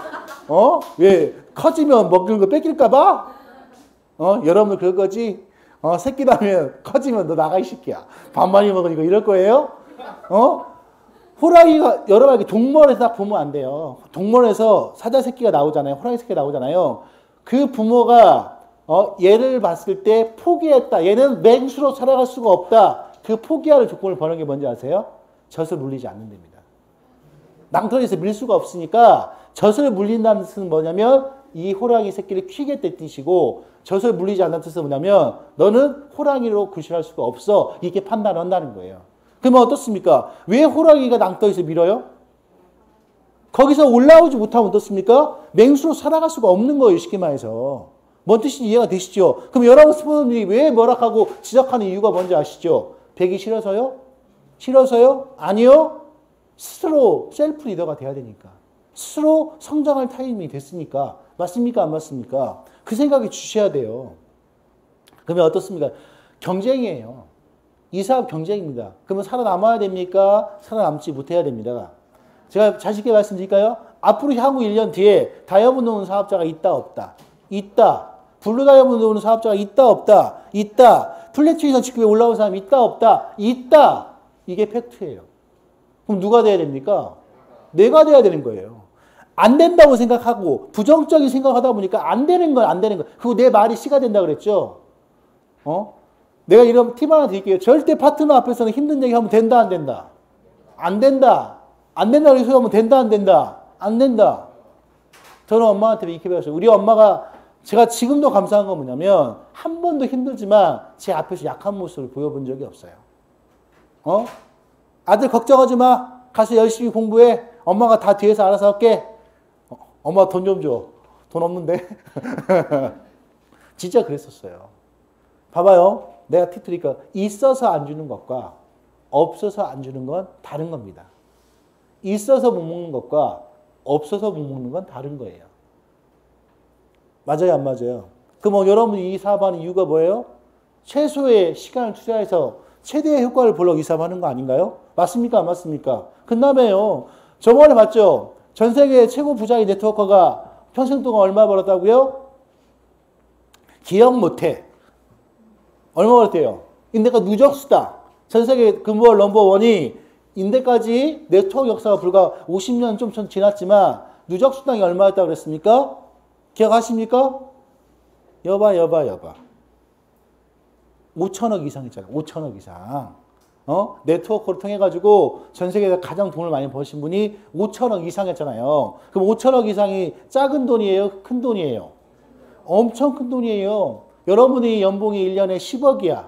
왜? 커지면 먹는 거 뺏길까봐? 여러분들 그거지? 새끼 나면 커지면 너 나가 이 새끼야. 밥 많이 먹으니까 이럴 거예요? 호랑이가 여러 가지 동물에서 딱 보면 안 돼요. 동물에서 사자 새끼가 나오잖아요. 호랑이 새끼가 나오잖아요. 그 부모가 얘를 봤을 때 포기했다. 얘는 맹수로 살아갈 수가 없다. 그 포기할 조건을 버는 게 뭔지 아세요? 젖을 물리지 않는답니다. 낭떠러지에서 밀 수가 없으니까 젖을 물린다는 뜻은 뭐냐면 이 호랑이 새끼를 키겠다는 뜻이고 젖을 물리지 않는 뜻은 뭐냐면 너는 호랑이로 구실할 수가 없어. 이렇게 판단을 한다는 거예요. 그러면 어떻습니까? 왜 호랑이가 낭떠러지에서 밀어요? 거기서 올라오지 못하면 어떻습니까? 맹수로 살아갈 수가 없는 거예요. 쉽게 말해서. 뭔 뜻인지 이해가 되시죠? 그럼 여러분 스포너들이 왜 뭐라고 지적하는 이유가 뭔지 아시죠? 배기 싫어서요? 싫어서요? 아니요. 스스로 셀프 리더가 돼야 되니까. 스스로 성장할 타이밍이 됐으니까. 맞습니까? 안 맞습니까? 그 생각이 주셔야 돼요. 그러면 어떻습니까? 경쟁이에요. 이 사업 경쟁입니다. 그러면 살아남아야 됩니까? 살아남지 못해야 됩니다. 제가 자신 있게 말씀드릴까요? 앞으로 향후 1년 뒤에 다이아몬드 오는 사업자가 있다 없다? 있다. 블루 다이아몬드 오는 사업자가 있다 없다? 있다. 플래티넘 직급에 올라온 사람이 있다 없다? 있다. 이게 팩트예요. 그럼 누가 돼야 됩니까? 내가 돼야 되는 거예요. 안 된다고 생각하고 부정적인 생각하다 보니까 안 되는 건 안 되는 거예요. 그리고 내 말이 씨가 된다 그랬죠? 내가 이런 팁 하나 드릴게요. 절대 파트너 앞에서는 힘든 얘기 하면 된다 안 된다? 안 된다. 안 된다고 소리 하면 된다 안 된다? 안 된다. 저는 엄마한테 이렇게 배웠어요. 우리 엄마가 제가 지금도 감사한 건 뭐냐면 한 번도 힘들지만 제 앞에서 약한 모습을 보여본 적이 없어요. 아들 걱정하지 마. 가서 열심히 공부해. 엄마가 다 뒤에서 알아서 할게. 엄마 돈 좀 줘. 돈 없는데. 진짜 그랬었어요. 봐봐요. 내가 팁 드리니까 있어서 안 주는 것과 없어서 안 주는 건 다른 겁니다. 있어서 못 먹는 것과 없어서 못 먹는 건 다른 거예요. 맞아요, 안 맞아요? 그럼 여러분이 이 사업하는 이유가 뭐예요? 최소의 시간을 투자해서 최대의 효과를 보려고 이 사업하는 거 아닌가요? 맞습니까, 안 맞습니까? 그 다음에요. 저번에 봤죠? 전 세계 최고 부자의 네트워커가 평생 동안 얼마 벌었다고요? 기억 못해. 얼마 벌었대요? 인데가 누적수다. 전 세계 글로벌 넘버원이 인데까지 네트워크 역사가 불과 50년 좀 지났지만 누적 수당이 얼마였다고 그랬습니까? 기억하십니까? 여봐. 5천억 이상 있잖아요. 5천억 이상. 네트워크를 통해 가지고 전 세계에서 가장 돈을 많이 버신 분이 5천억 이상 했잖아요. 그럼 5천억 이상이 작은 돈이에요? 큰 돈이에요? 엄청 큰 돈이에요. 여러분이 연봉이 1년에 10억이야.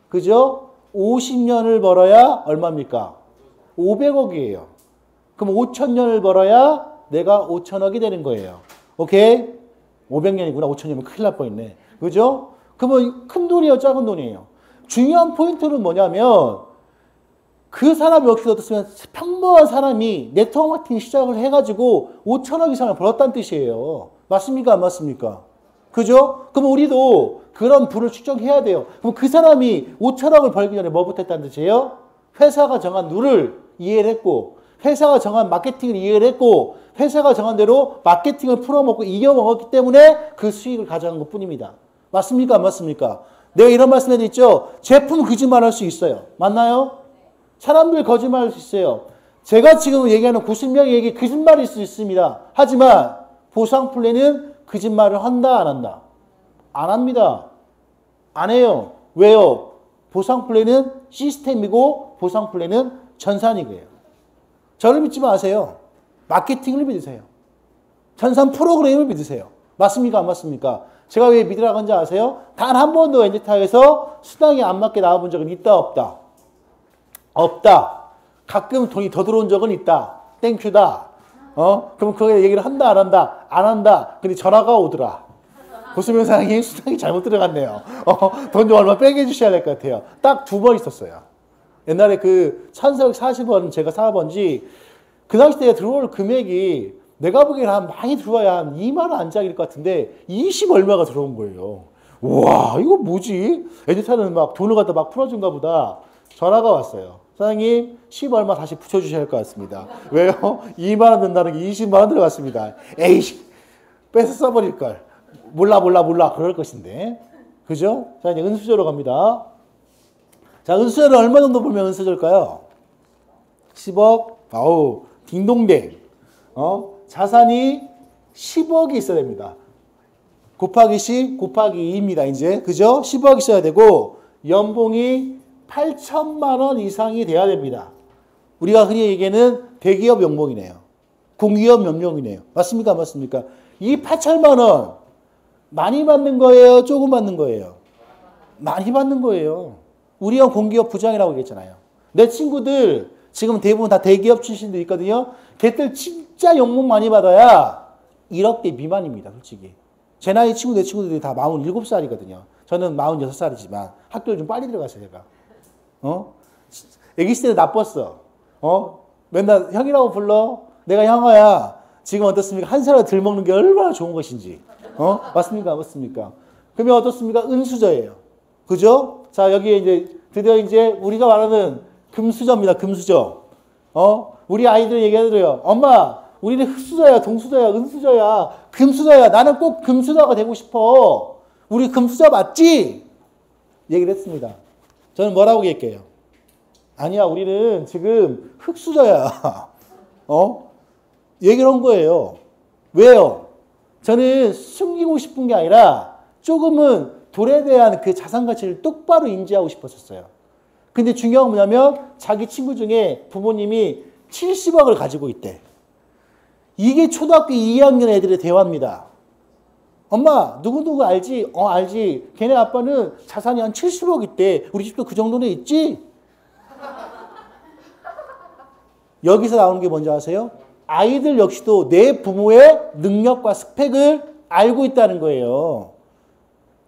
그죠? 50년을 벌어야 얼마입니까? 500억이에요. 그럼 5천년을 벌어야 내가 5천억이 되는 거예요. 오케이? 500년이구나. 5천년이면 큰일 날 뻔했네. 그죠? 그러면 큰 돈이에요? 작은 돈이에요? 중요한 포인트는 뭐냐면 그 사람이 여기서 어떻으면 평범한 사람이 네트워크 마케팅 시작을 해가지고 5천억 이상을 벌었다는 뜻이에요. 맞습니까? 안 맞습니까? 그죠? 그럼 우리도 그런 부를 추정해야 돼요. 그럼 그 사람이 5천억을 벌기 전에 뭐부터 했다는 뜻이에요? 회사가 정한 룰을 이해를 했고, 회사가 정한 마케팅을 이해를 했고, 회사가 정한 대로 마케팅을 풀어먹고 이겨먹었기 때문에 그 수익을 가져간 것 뿐입니다. 맞습니까? 안 맞습니까? 내가 이런 말씀 해드렸죠? 제품 거짓말할 수 있어요. 맞나요? 사람들 거짓말할 수 있어요. 제가 지금 얘기하는 90명의 얘기 거짓말일 수 있습니다. 하지만 보상 플랜은 거짓말을 한다 안 한다? 안 합니다. 안 해요. 왜요? 보상 플랜은 시스템이고 보상 플랜은 전산이고요. 저를 믿지 마세요. 마케팅을 믿으세요. 전산 프로그램을 믿으세요. 맞습니까? 안 맞습니까? 제가 왜 믿으라고 한지 아세요? 단 한 번도 엔지타에서 수당이 안 맞게 나와본 적은 있다 없다? 없다. 가끔 돈이 더 들어온 적은 있다. 땡큐다. 그럼 그 얘기를 한다 안 한다? 안 한다. 근데 전화가 오더라. 고수명사장님 수당이 잘못 들어갔네요. 돈 좀 얼마 빼게 해주셔야 될 것 같아요. 딱 2번 있었어요. 옛날에 그 1440원 제가 사업원지 그 당시 때 들어올 금액이 내가 보기에는 많이 들어와야 한 2만 원 안짝일 것 같은데 20 얼마가 들어온 거예요. 와 이거 뭐지? 에디터는 막 돈을 갖다 막 풀어준가 보다. 전화가 왔어요. 사장님 10 얼마 다시 붙여주셔야 할 것 같습니다. 왜요? 2만 원 든다는 게 20만 원 들어갔습니다. 에이씨 뺏어 써버릴걸. 몰라 그럴 것인데. 그죠? 자, 이제 은수저로 갑니다. 자, 은수저를 얼마 정도 보면 은수저일까요? 10억. 아우, 딩동댕. 자산이 10억이 있어야 됩니다. 곱하기 10, 곱하기 2입니다, 이제. 그죠? 10억 있어야 되고, 연봉이 8천만 원 이상이 돼야 됩니다. 우리가 흔히 얘기하는 대기업 연봉이네요. 공기업 연봉이네요. 맞습니까? 맞습니까? 이 8천만 원, 많이 받는 거예요? 조금 받는 거예요? 많이 받는 거예요. 우리 형 공기업 부장이라고 얘기했잖아요. 내 친구들, 지금 대부분 다 대기업 출신도 있거든요. 걔들 진짜 연봉 많이 받아야 1억대 미만입니다, 솔직히. 제 나이 친구, 내 친구들이 다 47살이거든요. 저는 46살이지만 학교를 좀 빨리 들어갔어요, 제가. 애기 시절에 나빴어. 맨날 형이라고 불러. 내가 형아야. 지금 어떻습니까? 한 살을 덜 먹는 게 얼마나 좋은 것인지. 맞습니까? 맞습니까? 그러면 어떻습니까? 은수저예요. 그죠? 자, 여기에 이제 드디어 이제 우리가 말하는 금수저입니다. 금수저. 우리 아이들 얘기하더래요. 엄마, 우리는 흑수저야, 동수저야, 은수저야, 금수저야. 나는 꼭 금수저가 되고 싶어. 우리 금수저 맞지? 얘기를 했습니다. 저는 뭐라고 얘기할게요? 아니야, 우리는 지금 흑수저야. 얘기를 한 거예요. 왜요? 저는 숨기고 싶은 게 아니라 조금은 돈에 대한 그 자산 가치를 똑바로 인지하고 싶었었어요. 근데 중요한 건 뭐냐면 자기 친구 중에 부모님이 70억을 가지고 있대. 이게 초등학교 2학년 애들의 대화입니다. 엄마, 누구누구 알지? 알지. 걔네 아빠는 자산이 한 70억 있대. 우리 집도 그 정도는 있지? 여기서 나오는 게 뭔지 아세요? 아이들 역시도 내 부모의 능력과 스펙을 알고 있다는 거예요.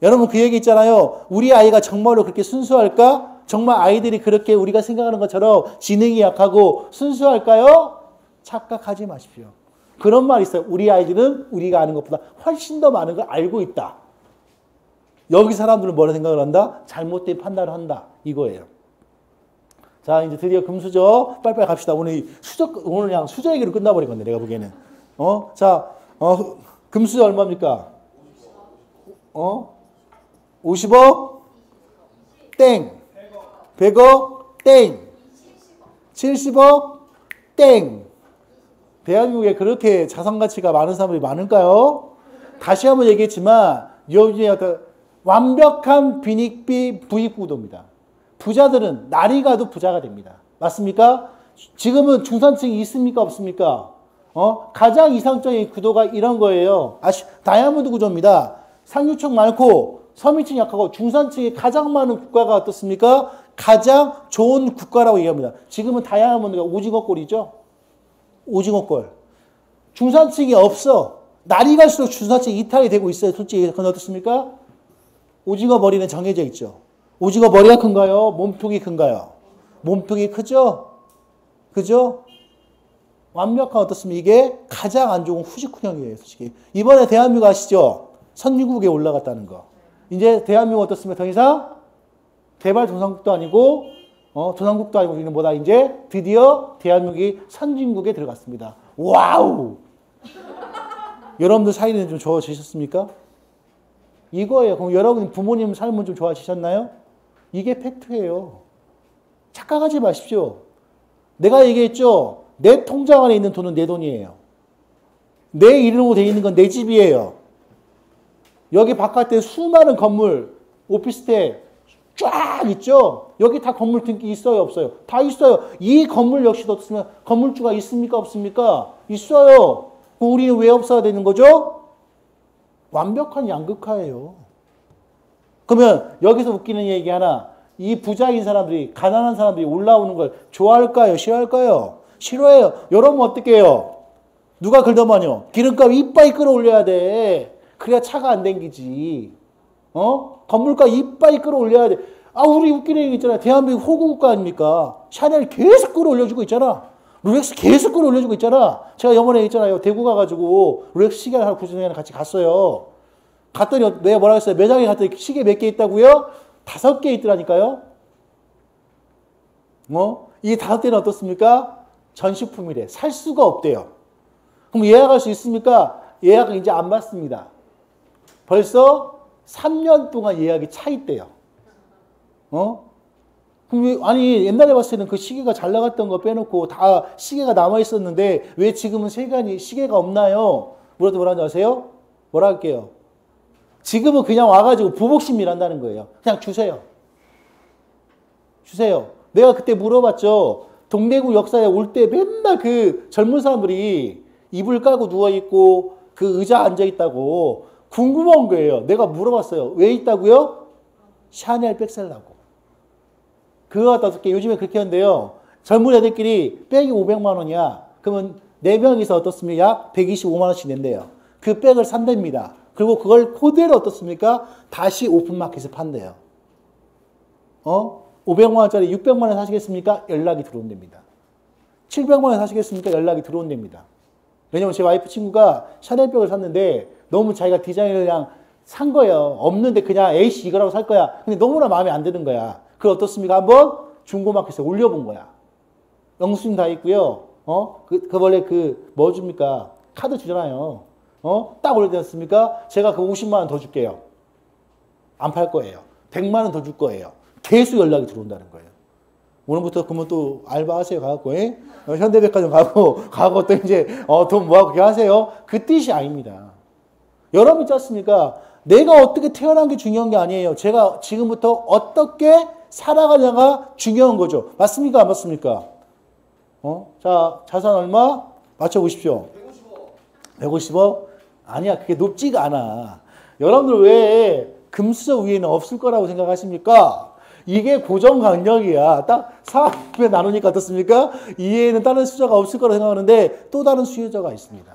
여러분 그 얘기 있잖아요. 우리 아이가 정말로 그렇게 순수할까? 정말 아이들이 그렇게 우리가 생각하는 것처럼 지능이 약하고 순수할까요? 착각하지 마십시오. 그런 말이 있어요. 우리 아이들은 우리가 아는 것보다 훨씬 더 많은 걸 알고 있다. 여기 사람들은 뭐라 생각을 한다? 잘못된 판단을 한다. 이거예요. 자, 이제 드디어 금수저 빨리빨리 갑시다. 오늘 그냥 수저 얘기로 끝나버린 건데 내가 보기에는. 금수저 얼마입니까? 50억? 땡. 100억? 땡. 70억? 땡. 대한민국에 그렇게 자산 가치가 많은 사람들이 많을까요? 다시 한번 얘기했지만 여기에 어떤 완벽한 빈익비 부익구도입니다. 부자들은 날이 가도 부자가 됩니다. 맞습니까? 지금은 중산층이 있습니까? 없습니까? 가장 이상적인 구도가 이런 거예요. 다이아몬드 구조입니다. 상류층 많고 서민층이 약하고 중산층이 가장 많은 국가가 어떻습니까? 가장 좋은 국가라고 얘기합니다. 지금은 다이아몬드가 오징어꼴이죠. 오징어꼴. 중산층이 없어. 날이 갈수록 중산층이 이탈이 되고 있어요. 솔직히 그건 어떻습니까? 오징어 머리는 정해져 있죠. 오징어 머리가 큰가요? 몸통이 큰가요? 몸통이 크죠? 그죠? 완벽한 어떻습니까? 이게 가장 안 좋은 후식훈형이에요. 솔직히. 이번에 대한민국 아시죠? 선진국에 올라갔다는 거. 이제 대한민국 어떻습니까? 더 이상 개발도상국도 아니고 도상국도 아니고 우리는 뭐다? 이제 드디어 대한민국이 선진국에 들어갔습니다. 와우! 여러분들 사이는 좀 좋아지셨습니까? 이거예요. 그럼 여러분 부모님 삶은 좀 좋아지셨나요? 이게 팩트예요. 착각하지 마십시오. 내가 얘기했죠. 내 통장 안에 있는 돈은 내 돈이에요. 내 이름으로 되어 있는 건 내 집이에요. 여기 바깥에 수많은 건물, 오피스텔 쫙 있죠. 여기 다 건물 등기 있어요, 없어요? 다 있어요. 이 건물 역시도 없으면 건물주가 있습니까, 없습니까? 있어요. 그럼 우리는 왜 없어야 되는 거죠? 완벽한 양극화예요. 그러면 여기서 웃기는 얘기 하나. 이 부자인 사람들이, 가난한 사람들이 올라오는 걸 좋아할까요? 싫어할까요? 싫어해요. 여러분 어떻게 해요? 누가 긁어마녀? 기름값 이빠이 끌어올려야 돼. 그래야 차가 안 댕기지. 건물가 이빠이 끌어올려야 돼. 우리 웃기는 얘기 있잖아요. 대한민국 호구국가 아닙니까? 샤넬 계속 끌어올려주고 있잖아. 롤렉스 계속 끌어올려주고 있잖아. 제가 이번에 있잖아요. 대구 가가지고 롤렉스 시계를 하나 구성해서 같이 갔어요. 갔더니 내가 뭐라 했어요? 매장에 갔더니 시계 몇 개 있다고요? 5개 있더라니까요. 이 5개는 어떻습니까? 전시품이래. 살 수가 없대요. 그럼 예약할 수 있습니까? 예약은 이제 안 받습니다. 벌써 3년 동안 예약이 차 있대요. 그럼 아니 옛날에 봤을 때는 그 시계가 잘 나갔던 거 빼놓고 다 시계가 남아 있었는데 왜 지금은 시계가 없나요? 물어도 뭐라는지 아세요? 뭐라 할게요? 지금은 그냥 와가지고 부복심일 한다는 거예요. 그냥 주세요. 주세요. 내가 그때 물어봤죠. 동대구 역사에 올 때 맨날 그 젊은 사람들이 이불 까고 누워있고 그 의자 앉아있다고 궁금한 거예요. 내가 물어봤어요. 왜 있다고요? 샤넬 백 살라고. 그거 갖다 어떻게 요즘에 그렇게 하는데요. 젊은 애들끼리 백이 500만 원이야. 그러면 4명이서 어떻습니까? 약 125만 원씩 낸대요. 그 백을 산답니다. 그리고 그걸 그대로 어떻습니까? 다시 오픈마켓에 판대요. 500만 원짜리 600만 원 사시겠습니까? 연락이 들어온답니다. 700만 원 사시겠습니까? 연락이 들어온답니다. 왜냐면 제 와이프 친구가 샤넬백을 샀는데 너무 자기가 디자인을 그냥 산 거예요. 없는데 그냥 에이씨 이거라고 살 거야. 근데 너무나 마음에 안 드는 거야. 그걸 어떻습니까? 한번 중고마켓에 올려본 거야. 영수증 다 있고요. 그 원래 뭐 줍니까? 카드 주잖아요. 딱 올려드렸습니까? 제가 그 50만 원 더 줄게요. 안 팔 거예요. 100만 원 더 줄 거예요. 계속 연락이 들어온다는 거예요. 오늘부터 그러면 또 알바하세요. 가갖고, 현대백화점 가고 또 이제, 돈 모아고 그렇게 하세요. 그 뜻이 아닙니다. 여러분 있지 않습니까? 내가 어떻게 태어난 게 중요한 게 아니에요. 제가 지금부터 어떻게 살아가냐가 중요한 거죠. 맞습니까? 안 맞습니까? 자, 자산 얼마? 맞춰보십시오. 150억? 아니야. 그게 높지가 않아. 여러분들 왜 금수저 위에는 없을 거라고 생각하십니까? 이게 고정 강력이야. 딱 4배 나누니까 어떻습니까? 이에는 다른 수저가 없을 거라고 생각하는데 또 다른 수요자가 있습니다.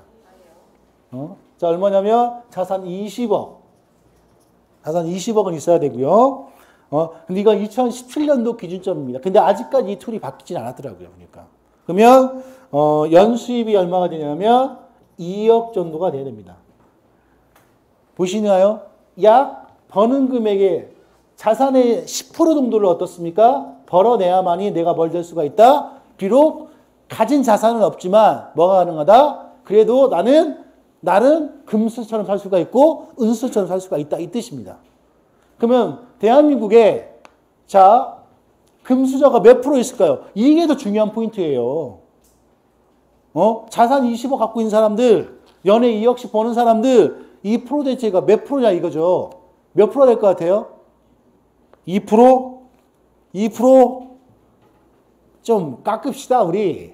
자, 얼마냐면 자산 20억. 자산 20억은 있어야 되고요. 근데 이건 2017년도 기준점입니다. 근데 아직까지 이 툴이 바뀌진 않았더라고요. 그러니까. 그러면 연수입이 얼마가 되냐면 2억 정도가 돼야 됩니다. 보시나요? 약 버는 금액의 자산의 10% 정도를 어떻습니까? 벌어내야만이 내가 뭘 될 수가 있다? 비록 가진 자산은 없지만 뭐가 가능하다? 그래도 나는 금수처럼 살 수가 있고 은수처럼 살 수가 있다. 이 뜻입니다. 그러면 대한민국에 자 금수저가 몇 프로 있을까요? 이게 더 중요한 포인트예요. 자산 20억 갖고 있는 사람들, 연애 2억씩 버는 사람들 2% 대체가 몇 프로냐 이거죠. 몇 프로 될 것 같아요? 2%? 2%? 좀 깎읍시다 우리.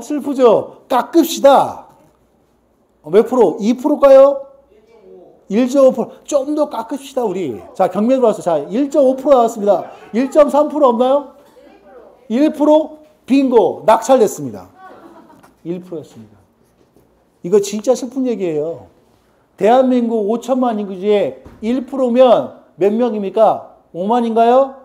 슬프죠? 깎읍시다. 몇 프로? 2%일까요? 1.5%. 좀 더 깎읍시다 우리. 자, 경매 들어왔어. 자, 1.5% 나왔습니다. 1.3% 없나요? 1%? 빙고. 낙찰됐습니다. 1%였습니다. 이거 진짜 슬픈 얘기예요. 대한민국 5천만 인구 중에 1%면 몇 명입니까? 5만인가요?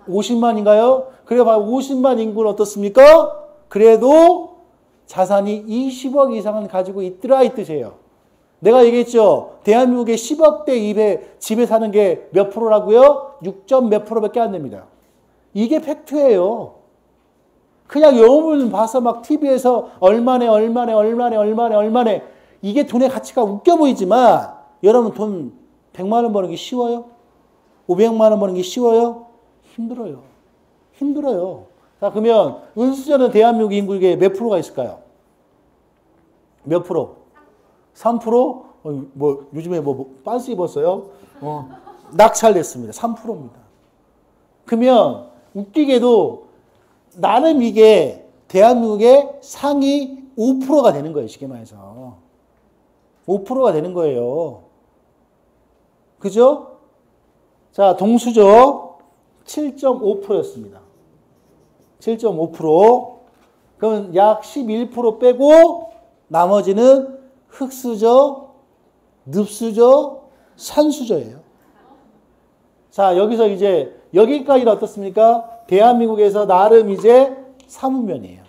50만인가요? 그래 봐요. 50만 인구는 어떻습니까? 그래도 자산이 20억 이상은 가지고 있더라 이 뜻이에요. 내가 얘기했죠. 대한민국의 10억대 집에 사는 게 몇 프로라고요? 6점 몇 프로밖에 안 됩니다. 이게 팩트예요. 그냥 영웅을 봐서 막 TV에서 얼마네 이게 돈의 가치가 웃겨 보이지만 여러분 돈 100만 원 버는 게 쉬워요? 500만 원 버는 게 쉬워요? 힘들어요. 힘들어요. 자, 그러면 은수저는 대한민국 인구에 몇 프로가 있을까요? 몇 프로? 3%? 요즘에 빤스 입었어요? 낙찰됐습니다. 3%입니다. 그러면 웃기게도 나름 이게 대한민국의 상위 5%가 되는 거예요. 쉽게 말해서. 5%가 되는 거예요. 그죠? 자, 동수저 7.5%였습니다. 7.5%. 그럼 약 11% 빼고 나머지는 흙수저, 늪수저, 산수저예요. 자, 여기서 이제 여기까지는 어떻습니까? 대한민국에서 나름 이제 사문면이에요.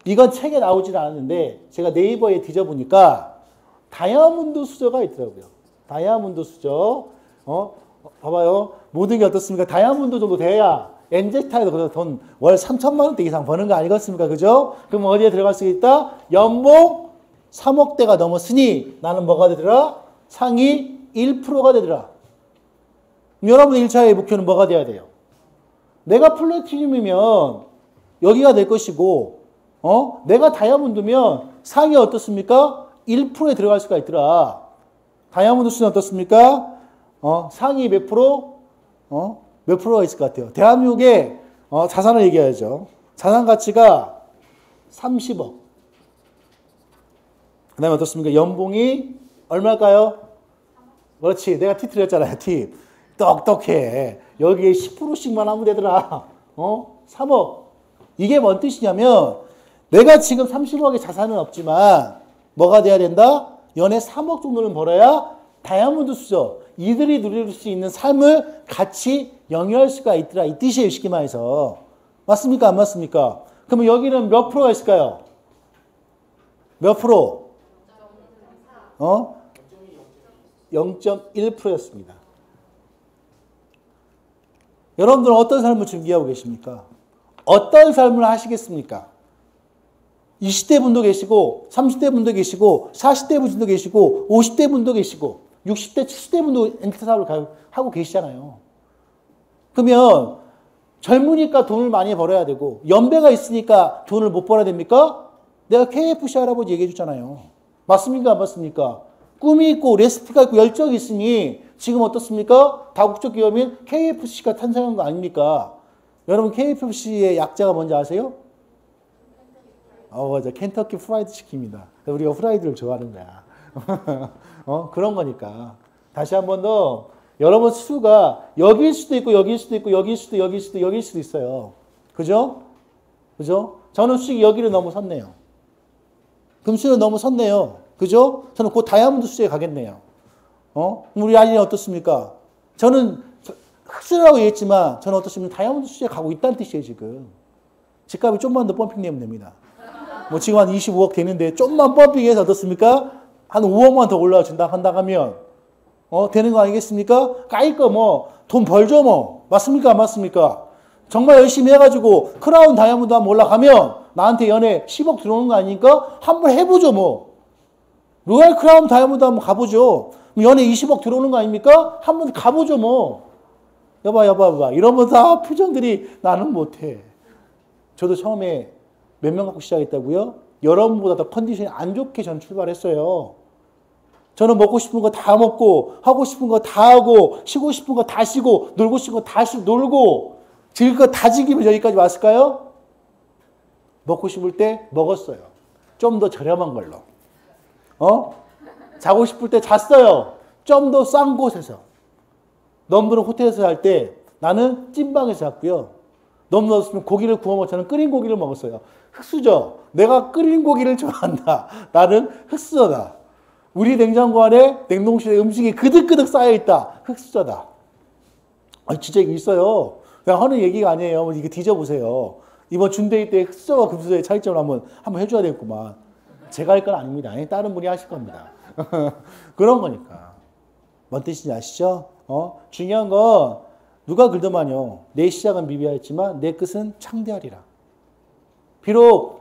이건 책에 나오진 않았는데 제가 네이버에 뒤져보니까 다이아몬드 수저가 있더라고요. 다이아몬드 수저. 봐봐요. 모든 게 어떻습니까? 다이아몬드 정도 돼야 엔제스타에도 돈 월 3천만 원대 이상 버는 거 아니겠습니까? 그죠? 그럼 어디에 들어갈 수 있다? 연봉 3억대가 넘었으니 나는 뭐가 되더라? 상위 1%가 되더라. 여러분의 1차의 목표는 뭐가 돼야 돼요? 내가 플래티늄이면 여기가 될 것이고, 내가 다이아몬드면 상위 어떻습니까? 1%에 들어갈 수가 있더라. 다이아몬드 수는 어떻습니까? 상위 몇 프로? 몇 프로가 있을 것 같아요? 대한민국의 자산을 얘기해야죠. 자산 가치가 30억. 그 다음에 어떻습니까? 연봉이 얼마일까요? 그렇지. 내가 팁 드렸잖아요. 팁. 똑똑해. 여기에 10%씩만 하면 되더라. 3억. 이게 뭔 뜻이냐면 내가 지금 30억의 자산은 없지만 뭐가 돼야 된다? 연애 3억 정도는 벌어야 다이아몬드 수저. 이들이 누릴 수 있는 삶을 같이 영위할 수가 있더라. 이 뜻이에요. 쉽게 말해서. 맞습니까? 안 맞습니까? 그러면 여기는 몇 프로가 있을까요? 몇 프로? 0.1%였습니다. 여러분들은 어떤 삶을 준비하고 계십니까? 어떤 삶을 하시겠습니까? 20대 분도 계시고 30대 분도 계시고 40대 분도 계시고 50대 분도 계시고 60대 70대 분도 엔터 사업을 하고 계시잖아요. 그러면 젊으니까 돈을 많이 벌어야 되고 연배가 있으니까 돈을 못 벌어야 됩니까? 내가 KFC 할아버지 얘기해 줬잖아요. 맞습니까? 안 맞습니까? 꿈이 있고 레시피가 있고 열정이 있으니 지금 어떻습니까? 다국적 기업인 KFC가 탄생한 거 아닙니까? 여러분 KFC의 약자가 뭔지 아세요? 맞아. 켄터키 프라이드 치킨입니다. 우리가 프라이드를 좋아하는 거야. 그런 거니까. 다시 한 번 더 여러분 수가 여기일 수도 있고 여기일 수도 있고 여기일 수도 여기일 수도 여기일 수도 있어요. 그죠? 그죠? 저는 수익이 여기를 너무 섰네요. 금수를 너무 섰네요. 그죠? 저는 곧 다이아몬드 수익에 가겠네요. 우리 아이는 어떻습니까? 저는 흑수라고 얘기했지만 저는 어떻습니까? 다이아몬드 수익에 가고 있다는 뜻이에요, 지금. 집값이 좀만 더 펌핑 내면 됩니다. 뭐 지금 한 25억 되는데 좀만 펌핑해서 어떻습니까? 한 5억만 더 올라준다 한다 하면 되는 거 아니겠습니까? 까일 거 뭐 돈 벌죠 뭐. 맞습니까? 안 맞습니까? 정말 열심히 해가지고 크라운 다이아몬드 한번 올라가면 나한테 연애 10억 들어오는 거 아니니까 한번 해보죠 뭐. 로얄 크라운 다이아몬드 한번 가보죠. 연애 20억 들어오는 거 아닙니까? 한번 가보죠 뭐. 여봐. 이러면 다 표정들이 나는 못해. 저도 처음에 몇 명 갖고 시작했다고요? 여러분보다 더 컨디션이 안 좋게 전 출발했어요. 저는 먹고 싶은 거 다 먹고 하고 싶은 거 다 하고 쉬고 싶은 거 다 쉬고 놀고 싶은 거 다 놀고 즐길 거 다 즐기면서 여기까지 왔을까요? 먹고 싶을 때 먹었어요. 좀 더 저렴한 걸로. 자고 싶을 때 잤어요. 좀 더 싼 곳에서. 너무들은 호텔에서 잘 때 나는 찐방에서 잤고요. 너무 넣었으면 고기를 구워 먹고 저는 끓인 고기를 먹었어요. 흑수저. 내가 끓인 고기를 좋아한다. 나는 흑수저다. 우리 냉장고 안에 냉동실에 음식이 그득그득 쌓여있다. 흑수저다. 진짜 이게 있어요. 그냥 하는 얘기가 아니에요. 이게 뒤져보세요. 이번 준데이 때 흑수저와 금수저의 차이점을 한번 해줘야 되겠구만. 제가 할 건 아닙니다. 다른 분이 하실 겁니다. 그런 거니까. 뭔 뜻인지 아시죠? 중요한 건 누가 그러더만요. 내 시작은 미비하였지만 내 끝은 창대하리라. 비록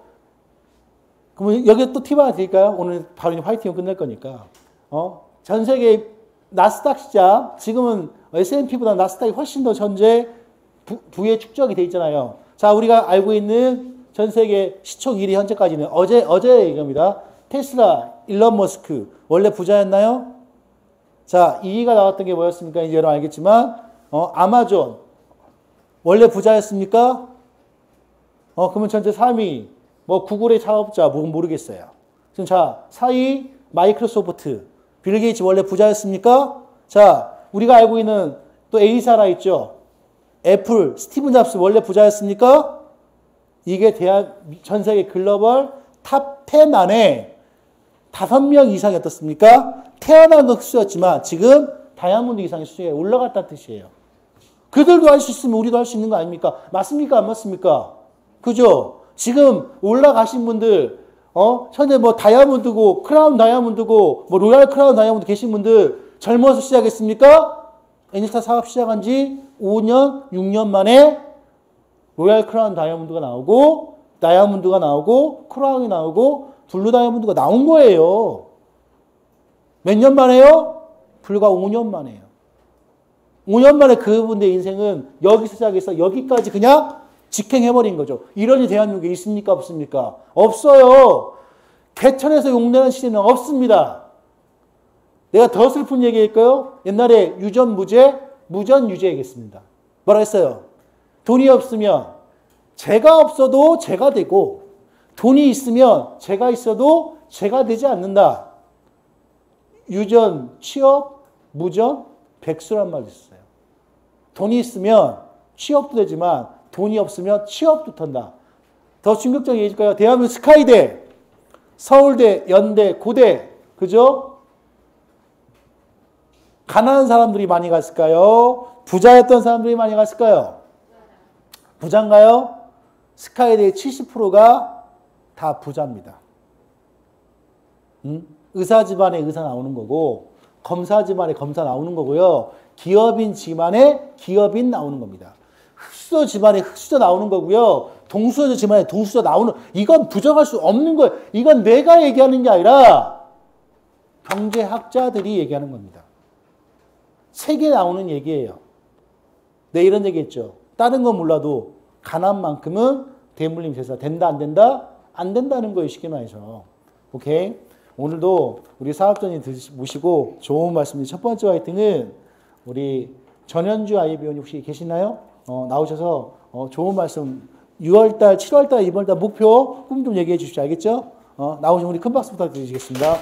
그러면 여기 또 팁 하나 드릴까요? 오늘 바로 화이팅 끝낼 거니까. 전 세계 나스닥 시장 지금은 S&P보다 나스닥이 훨씬 더 전제 부의 축적이 돼 있잖아요. 자, 우리가 알고 있는 전 세계 시총 1위 현재까지는 어제 이겁니다. 테슬라, 일론 머스크 원래 부자였나요? 자, 2위가 나왔던 게 뭐였습니까? 이제 여러분 알겠지만 아마존 원래 부자였습니까? 그러면 전체 3위 뭐 구글의 창업자 뭐 모르겠어요. 지금 자 4위 마이크로소프트 빌 게이츠 원래 부자였습니까? 자 우리가 알고 있는 또 A사라 있죠. 애플 스티븐 잡스 원래 부자였습니까? 이게 전 세계 글로벌 탑 10 안에 5명 이상이 어떻습니까? 태어난 건 수였지만 지금 다이아몬드 이상의 수에 올라갔다는 뜻이에요. 그들도 할 수 있으면 우리도 할 수 있는 거 아닙니까? 맞습니까? 안 맞습니까? 그죠? 지금 올라가신 분들, 현재 뭐 다이아몬드고, 크라운 다이아몬드고, 뭐 로얄 크라운 다이아몬드 계신 분들 젊어서 시작했습니까? 애니스타 사업 시작한 지 5년, 6년 만에 로얄 크라운 다이아몬드가 나오고, 크라운이 나오고, 블루 다이아몬드가 나온 거예요. 몇 년 만에요? 불과 5년 만에요. 5년 만에 그분의 인생은 여기서 시작해서 여기까지 그냥 직행해버린 거죠. 이런 일이 대한민국에 있습니까? 없습니까? 없어요. 개천에서 용내는 시대는 없습니다. 내가 더 슬픈 얘기일까요? 옛날에 유전무죄, 무전유죄겠습니다. 뭐라 했어요? 돈이 없으면 죄가 없어도 죄가 되고 돈이 있으면 죄가 있어도 죄가 되지 않는다. 유전, 취업, 무전, 백수란 말이 있어요. 돈이 있으면 취업도 되지만 돈이 없으면 취업도 된다. 더 충격적인 얘기일까요? 대한민국 스카이대, 서울대, 연대, 고대, 그죠? 가난한 사람들이 많이 갔을까요? 부자였던 사람들이 많이 갔을까요? 부자인가요? 스카이대의 70%가 다 부자입니다. 의사 집안에 의사 나오는 거고 검사 집안에 검사 나오는 거고요. 기업인 집안에 기업인 나오는 겁니다. 흑수저 집안에 흑수저 나오는 거고요. 동수저 집안에 동수저 나오는, 이건 부정할 수 없는 거예요. 이건 내가 얘기하는 게 아니라 경제학자들이 얘기하는 겁니다. 책에 나오는 얘기예요. 네, 이런 얘기 했죠. 다른 건 몰라도 가난만큼은 대물림 제사 된다 안 된다? 안 된다는 거예요. 쉽게 말해서. 오케이? 오늘도 우리 사업자님 모시고 좋은 말씀입니다. 첫 번째 화이팅은 우리 전현주 아이비원이 혹시 계시나요? 나오셔서 좋은 말씀 6월달, 7월달, 이번달 목표 꿈 좀 얘기해 주십시오. 알겠죠? 나오시면 우리 큰 박수 부탁드리겠습니다.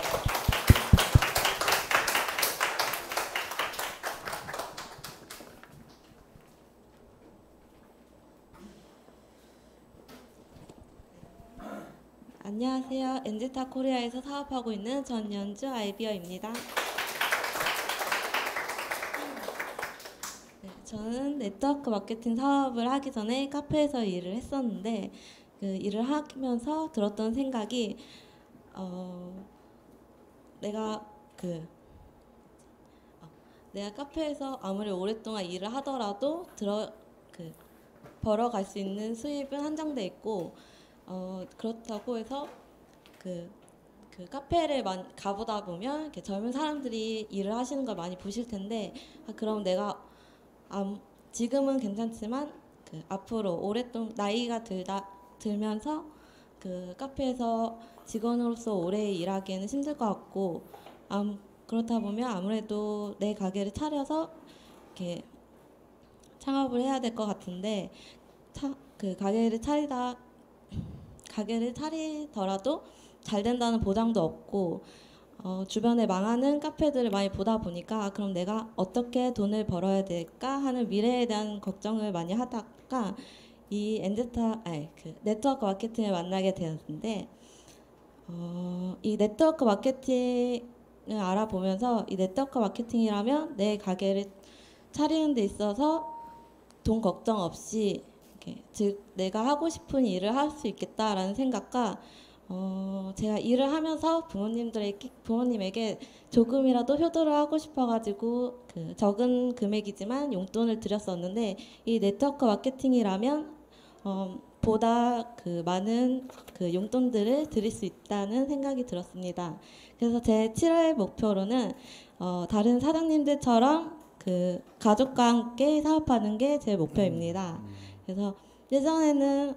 안녕하세요. 엔지타 코리아에서 사업하고 있는 전연주 아이비어입니다. 네, 저는 네트워크 마케팅 사업을 하기 전에 카페에서 일을 했었는데 그 일을 하면서 들었던 생각이 내가 카페에서 아무리 오랫동안 일을 하더라도 벌어갈 수 있는 수입은 한정돼 있고 그렇다고 해서 그 카페를 가보다 보면 이렇게 젊은 사람들이 일을 하시는 걸 많이 보실 텐데 그럼 내가 지금은 괜찮지만 앞으로 오랫동안 나이가 들면서 그 카페에서 직원으로서 오래 일하기에는 힘들 것 같고 그렇다 보면 아무래도 내 가게를 차려서 이렇게 창업을 해야 될 것 같은데 그 가게를 차리더라도 잘 된다는 보장도 없고 주변에 망하는 카페들을 많이 보다 보니까 그럼 내가 어떻게 돈을 벌어야 될까 하는 미래에 대한 걱정을 많이 하다가 이 네트워크 마케팅을 만나게 되었는데 이 네트워크 마케팅을 알아보면서 이 네트워크 마케팅이라면 내 가게를 차리는 데 있어서 돈 걱정 없이 즉 내가 하고 싶은 일을 할 수 있겠다라는 생각과 제가 일을 하면서 부모님에게 조금이라도 효도를 하고 싶어가지고 적은 금액이지만 용돈을 드렸었는데 이 네트워크 마케팅이라면 보다 많은 용돈들을 드릴 수 있다는 생각이 들었습니다. 그래서 제 7월 목표로는 다른 사장님들처럼 가족과 함께 사업하는 게 제 목표입니다. 그래서 예전에는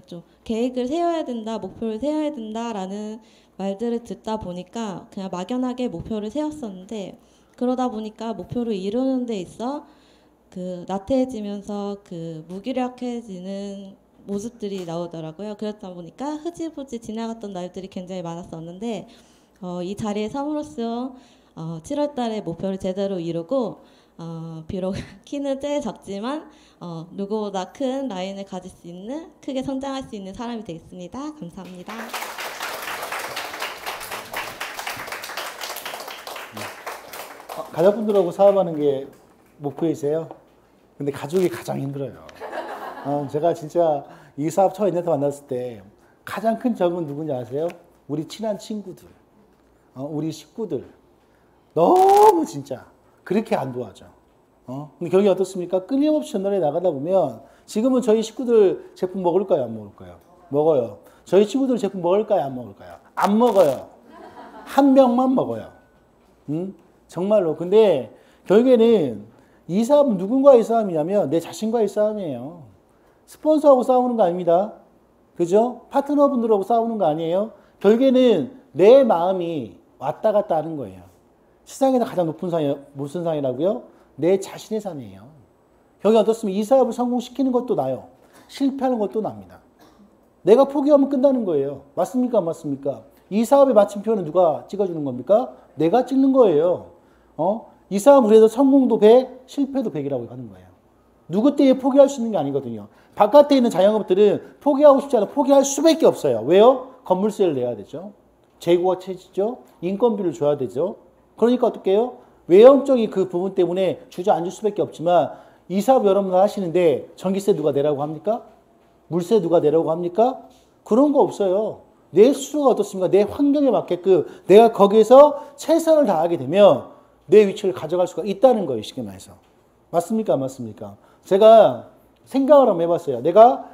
좀 계획을 세워야 된다, 목표를 세워야 된다라는 말들을 듣다 보니까 그냥 막연하게 목표를 세웠었는데 그러다 보니까 목표를 이루는 데 있어 나태해지면서 무기력해지는 모습들이 나오더라고요. 그렇다 보니까 흐지부지 지나갔던 날들이 굉장히 많았었는데 이 자리에 섬으로써 7월 달에 목표를 제대로 이루고 비록 키는 제일 작지만 누구보다 큰 라인을 가질 수 있는, 크게 성장할 수 있는 사람이 되겠습니다. 감사합니다. 가족분들하고 사업하는 게 목표이세요? 근데 가족이 가장 힘들어요. 제가 진짜 이 사업 처음 인터넷 만났을 때 가장 큰 적은 누군지 아세요? 우리 친한 친구들, 우리 식구들. 너무 진짜 그렇게 안 도와줘. 근데 경기 어떻습니까? 끊임없이 전달해 나가다 보면 지금은 저희 식구들 제품 먹을까요? 안 먹을까요? 먹어요. 저희 친구들 제품 먹을까요? 안 먹을까요? 안 먹어요. 한 명만 먹어요. 정말로. 근데 결국에는 이 싸움은 누군가의 싸움이냐면 내 자신과의 싸움이에요. 스폰서하고 싸우는 거 아닙니다. 그죠? 파트너분들하고 싸우는 거 아니에요. 결국에는 내 마음이 왔다 갔다 하는 거예요. 세상에서 가장 높은 상이 무슨 상이라고요? 내 자신의 상이에요. 여기 어떻습니까? 이 사업을 성공시키는 것도 나요. 실패하는 것도 납니다. 내가 포기하면 끝나는 거예요. 맞습니까? 안 맞습니까? 이 사업의 마침표는 누가 찍어주는 겁니까? 내가 찍는 거예요. 이 사업은 그래서 성공도 100, 실패도 100이라고 하는 거예요. 누구 때문에 포기할 수 있는 게 아니거든요. 바깥에 있는 자영업들은 포기하고 싶지 않아 포기할 수밖에 없어요. 왜요? 건물세를 내야 되죠. 재고가 채지죠. 인건비를 줘야 되죠. 그러니까 어떻게 해요? 외형적인 그 부분 때문에 주저앉을 수밖에 없지만 이 사업 여러분들 하시는데 전기세 누가 내라고 합니까? 물세 누가 내라고 합니까? 그런 거 없어요. 내 스스로가 어떻습니까? 내 환경에 맞게끔 내가 거기에서 최선을 다하게 되면 내 위치를 가져갈 수가 있다는 거예요. 쉽게 말해서. 맞습니까? 안 맞습니까? 제가 생각을 한번 해봤어요. 내가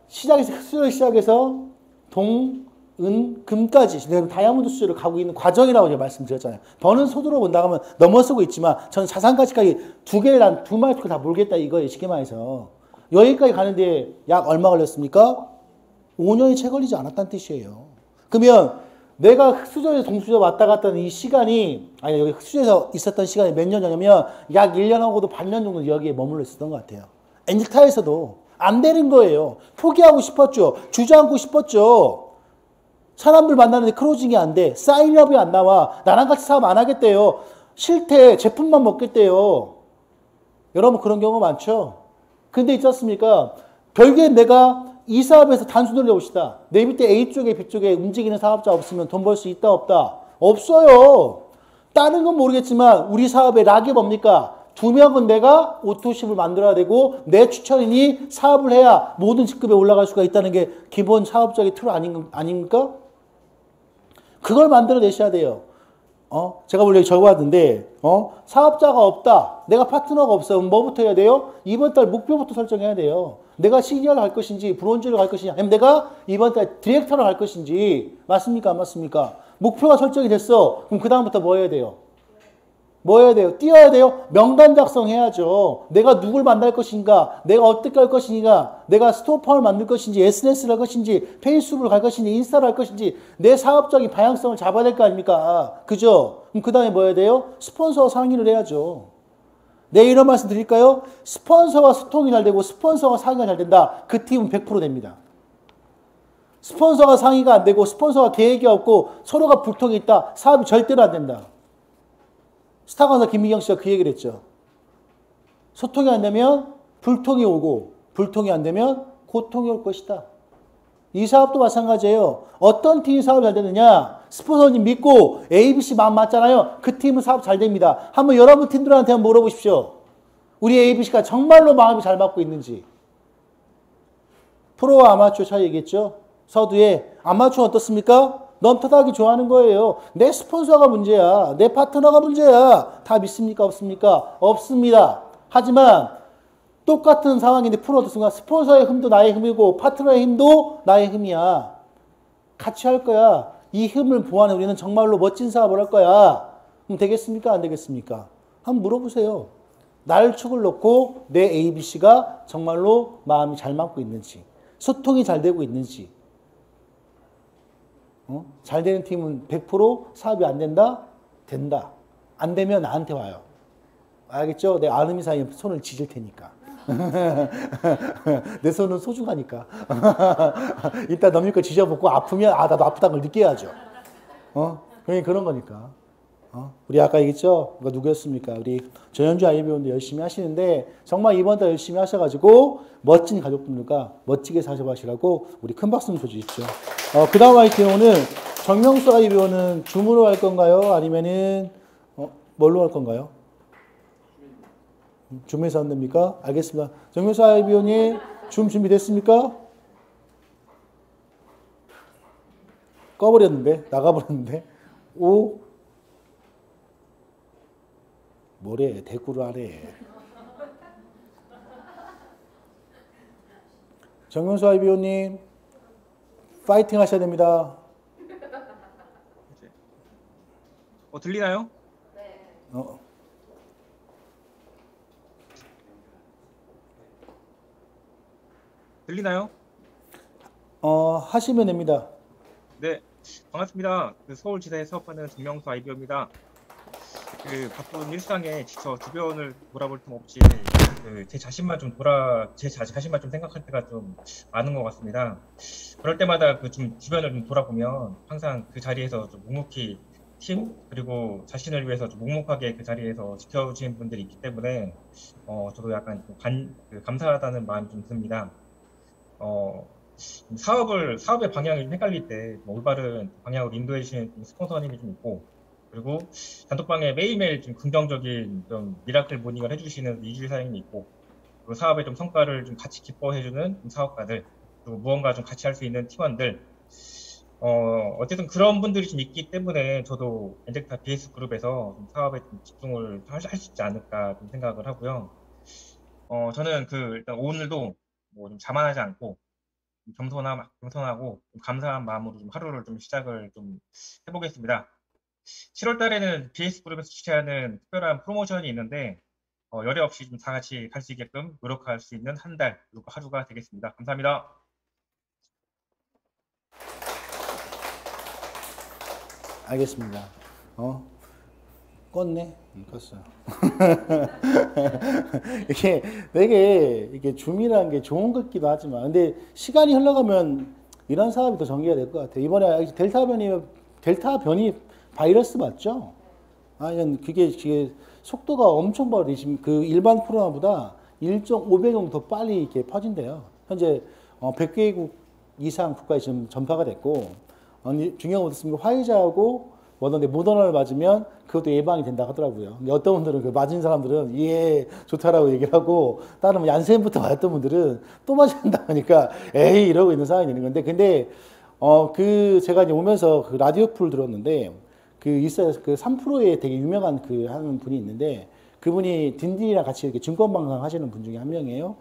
수저를 시작해서 동, 은, 금까지 내가 다이아몬드 수저를 가고 있는 과정이라고 제가 말씀드렸잖아요. 버는 소두로 본다고 하면 넘어서고 있지만 저는 자산가치까지 두 개를 두 마리토를 다 몰겠다 이거예요. 쉽게 말해서. 여기까지 가는데 약 얼마 걸렸습니까? 5년이 채 걸리지 않았다는 뜻이에요. 그러면 내가 흑수저에서 동수저 왔다 갔다 하는 이 시간이, 아니, 여기 흑수저에서 있었던 시간이 몇 년 전이면 약 1년하고도 반년 정도 여기에 머물러 있었던 것 같아요. 엔지타에서도 안 되는 거예요. 포기하고 싶었죠. 주저앉고 싶었죠. 사람들 만나는데 크로징이 안 돼. 사인업이 안 나와. 나랑 같이 사업 안 하겠대요. 싫대. 제품만 먹겠대요. 여러분 그런 경우 많죠? 근데 있지 않습니까? 결국엔 내가 이 사업에서 단수 돌려봅시다. 내 밑에 A쪽에 B쪽에 움직이는 사업자 없으면 돈 벌 수 있다 없다? 없어요. 다른 건 모르겠지만 우리 사업의 락이 뭡니까? 2명은 내가 오토십을 만들어야 되고 내 추천인이 사업을 해야 모든 직급에 올라갈 수가 있다는 게 기본 사업적인 틀 아닙니까? 그걸 만들어내셔야 돼요. 제가 원래 적어왔는데, 사업자가 없다. 내가 파트너가 없어. 그럼 뭐부터 해야 돼요? 이번 달 목표부터 설정해야 돼요. 내가 시니어를 갈 것인지, 브론즈를 갈 것인지, 아니면 내가 이번 달 디렉터를 갈 것인지, 맞습니까? 안 맞습니까? 목표가 설정이 됐어. 그럼 그다음부터 뭐 해야 돼요? 뭐 해야 돼요? 뛰어야 돼요? 명단 작성해야죠. 내가 누굴 만날 것인가? 내가 어떻게 할 것인가? 내가 스토어팜을 만들 것인지, SNS를 할 것인지, 페이스북을 갈 것인지, 인스타를 할 것인지, 내 사업적인 방향성을 잡아야 될 거 아닙니까? 그죠? 그럼 그 다음에 뭐 해야 돼요? 스폰서와 상의를 해야죠. 내 이런 말씀 드릴까요? 스폰서와 소통이 잘 되고, 스폰서와 상의가 잘 된다. 그 팀은 100% 됩니다. 스폰서가 상의가 안 되고, 스폰서가 계획이 없고, 서로가 불통이 있다. 사업이 절대로 안 된다. 스타건설 김미경 씨가 그 얘기를 했죠. 소통이 안 되면 불통이 오고 불통이 안 되면 고통이 올 것이다. 이 사업도 마찬가지예요. 어떤 팀이 사업이 잘 되느냐? 스폰서님 믿고 ABC 마음 맞잖아요. 그 팀은 사업 잘 됩니다. 한번 여러분 팀들한테 한번 물어보십시오. 우리 ABC가 정말로 마음이 잘 맞고 있는지. 프로와 아마추어 차이 얘기했죠. 서두에 아마추어 어떻습니까? 넘터하기 좋아하는 거예요. 내 스폰서가 문제야. 내 파트너가 문제야. 다 믿습니까? 없습니까? 없습니다. 하지만 똑같은 상황인데 프로 어떻습니까? 스폰서의 힘도 나의 힘이고 파트너의 힘도 나의 힘이야. 같이 할 거야. 이 힘을 보완해 우리는 정말로 멋진 사업을 할 거야. 그럼 되겠습니까? 안 되겠습니까? 한번 물어보세요. 나를 축을 놓고 내 ABC가 정말로 마음이 잘 맞고 있는지, 소통이 잘 되고 있는지. 잘 되는 팀은 100% 사업이 안 된다? 된다. 안 되면 나한테 와요. 알겠죠? 내 아름이 사이에 손을 지질 테니까. 내 손은 소중하니까. 일단 넘길 거 지져보고 아프면 나도 아프다는 걸 느껴야죠. 그러니까 그런 거니까. 우리 아까 얘기했죠? 누구였습니까? 우리 전현주 아이비원도 열심히 하시는데 정말 이번 달 열심히 하셔가지고 멋진 가족분들과 멋지게 사셔가시라고 우리 큰 박수 좀 쳐주십시오. 그 다음 화이팅 오늘 정명수 아이비원은 줌으로 할 건가요? 아니면은 뭘로 할 건가요? 줌에서 한답니까? 알겠습니다. 정명수 아이비원이 줌 준비됐습니까? 꺼버렸는데? 나가버렸는데? 뭐래? 대꾸를 하래. 정명수 아이비오님 파이팅 하셔야 됩니다. 들리나요? 어, 들리나요? 하시면 됩니다. 네, 반갑습니다. 서울지사에 사업하는 정명수 아이비어입니다. 바쁜 일상에 지쳐 주변을 돌아볼 틈 없이 제 자신만 좀 생각할 때가 좀 많은 것 같습니다. 그럴 때마다 좀 주변을 좀 돌아보면 항상 그 자리에서 좀 묵묵히 팀 그리고 자신을 위해서 좀 묵묵하게 그 자리에서 지켜주시는 분들이 있기 때문에 저도 약간 좀 감사하다는 마음이 좀 듭니다. 어, 사업의 방향이 좀 헷갈릴 때 올바른 방향으로 인도해 주시는 스폰서님이 좀 있고, 그리고 단톡방에 매일매일 좀 긍정적인 좀 미라클 모닝을 해주시는 이주일 사장님이 있고, 그리고 사업의 좀 성과를 좀 같이 기뻐해주는 좀 사업가들, 그리고 무언가 좀 같이 할 수 있는 팀원들, 어쨌든 그런 분들이 좀 있기 때문에 저도 엔젝타 BS 그룹에서 좀 사업에 좀 집중을 할 수 있지 않을까 좀 생각을 하고요. 저는 일단 오늘도 뭐 좀 자만하지 않고 겸손하고 좀 감사한 마음으로 좀 하루를 좀 시작을 좀 해보겠습니다. 7월 달에는 BS그룹에서 주최하는 특별한 프로모션이 있는데 열애 없이 좀 다 같이 갈 수 있게끔 노력할 수 있는 한 달 그리고 하루가 되겠습니다. 감사합니다. 알겠습니다. 껐네? 껐어. 이게 줌이라는 게 좋은 것 같기도 하지만, 근데 시간이 흘러가면 이런 사업이 더 전개가 될 것 같아요. 이번에 델타 변이 바이러스 맞죠? 그게 속도가 엄청 빠르지. 지금 그 일반 코로나보다 1.5배 정도 더 빨리 이렇게 퍼진대요. 현재 100개국 이상 국가에 지금 전파가 됐고, 중요한 건 어떻습니까? 화이자하고 모더나를 맞으면 그것도 예방이 된다 하더라고요. 어떤 분들은 그 맞은 사람들은 예 좋다라고 얘기를 하고, 다른 얀센부터 맞았던 분들은 또 맞아야 한다 하니까 에이 이러고 있는 상황이 되는 건데, 근데 제가 이제 오면서 그 라디오 풀 들었는데 있어요. 3프로에 되게 유명한 하는 분이 있는데, 그분이 딘딘이랑 같이 이렇게 증권방송 하시는 분 중에 한 명이에요.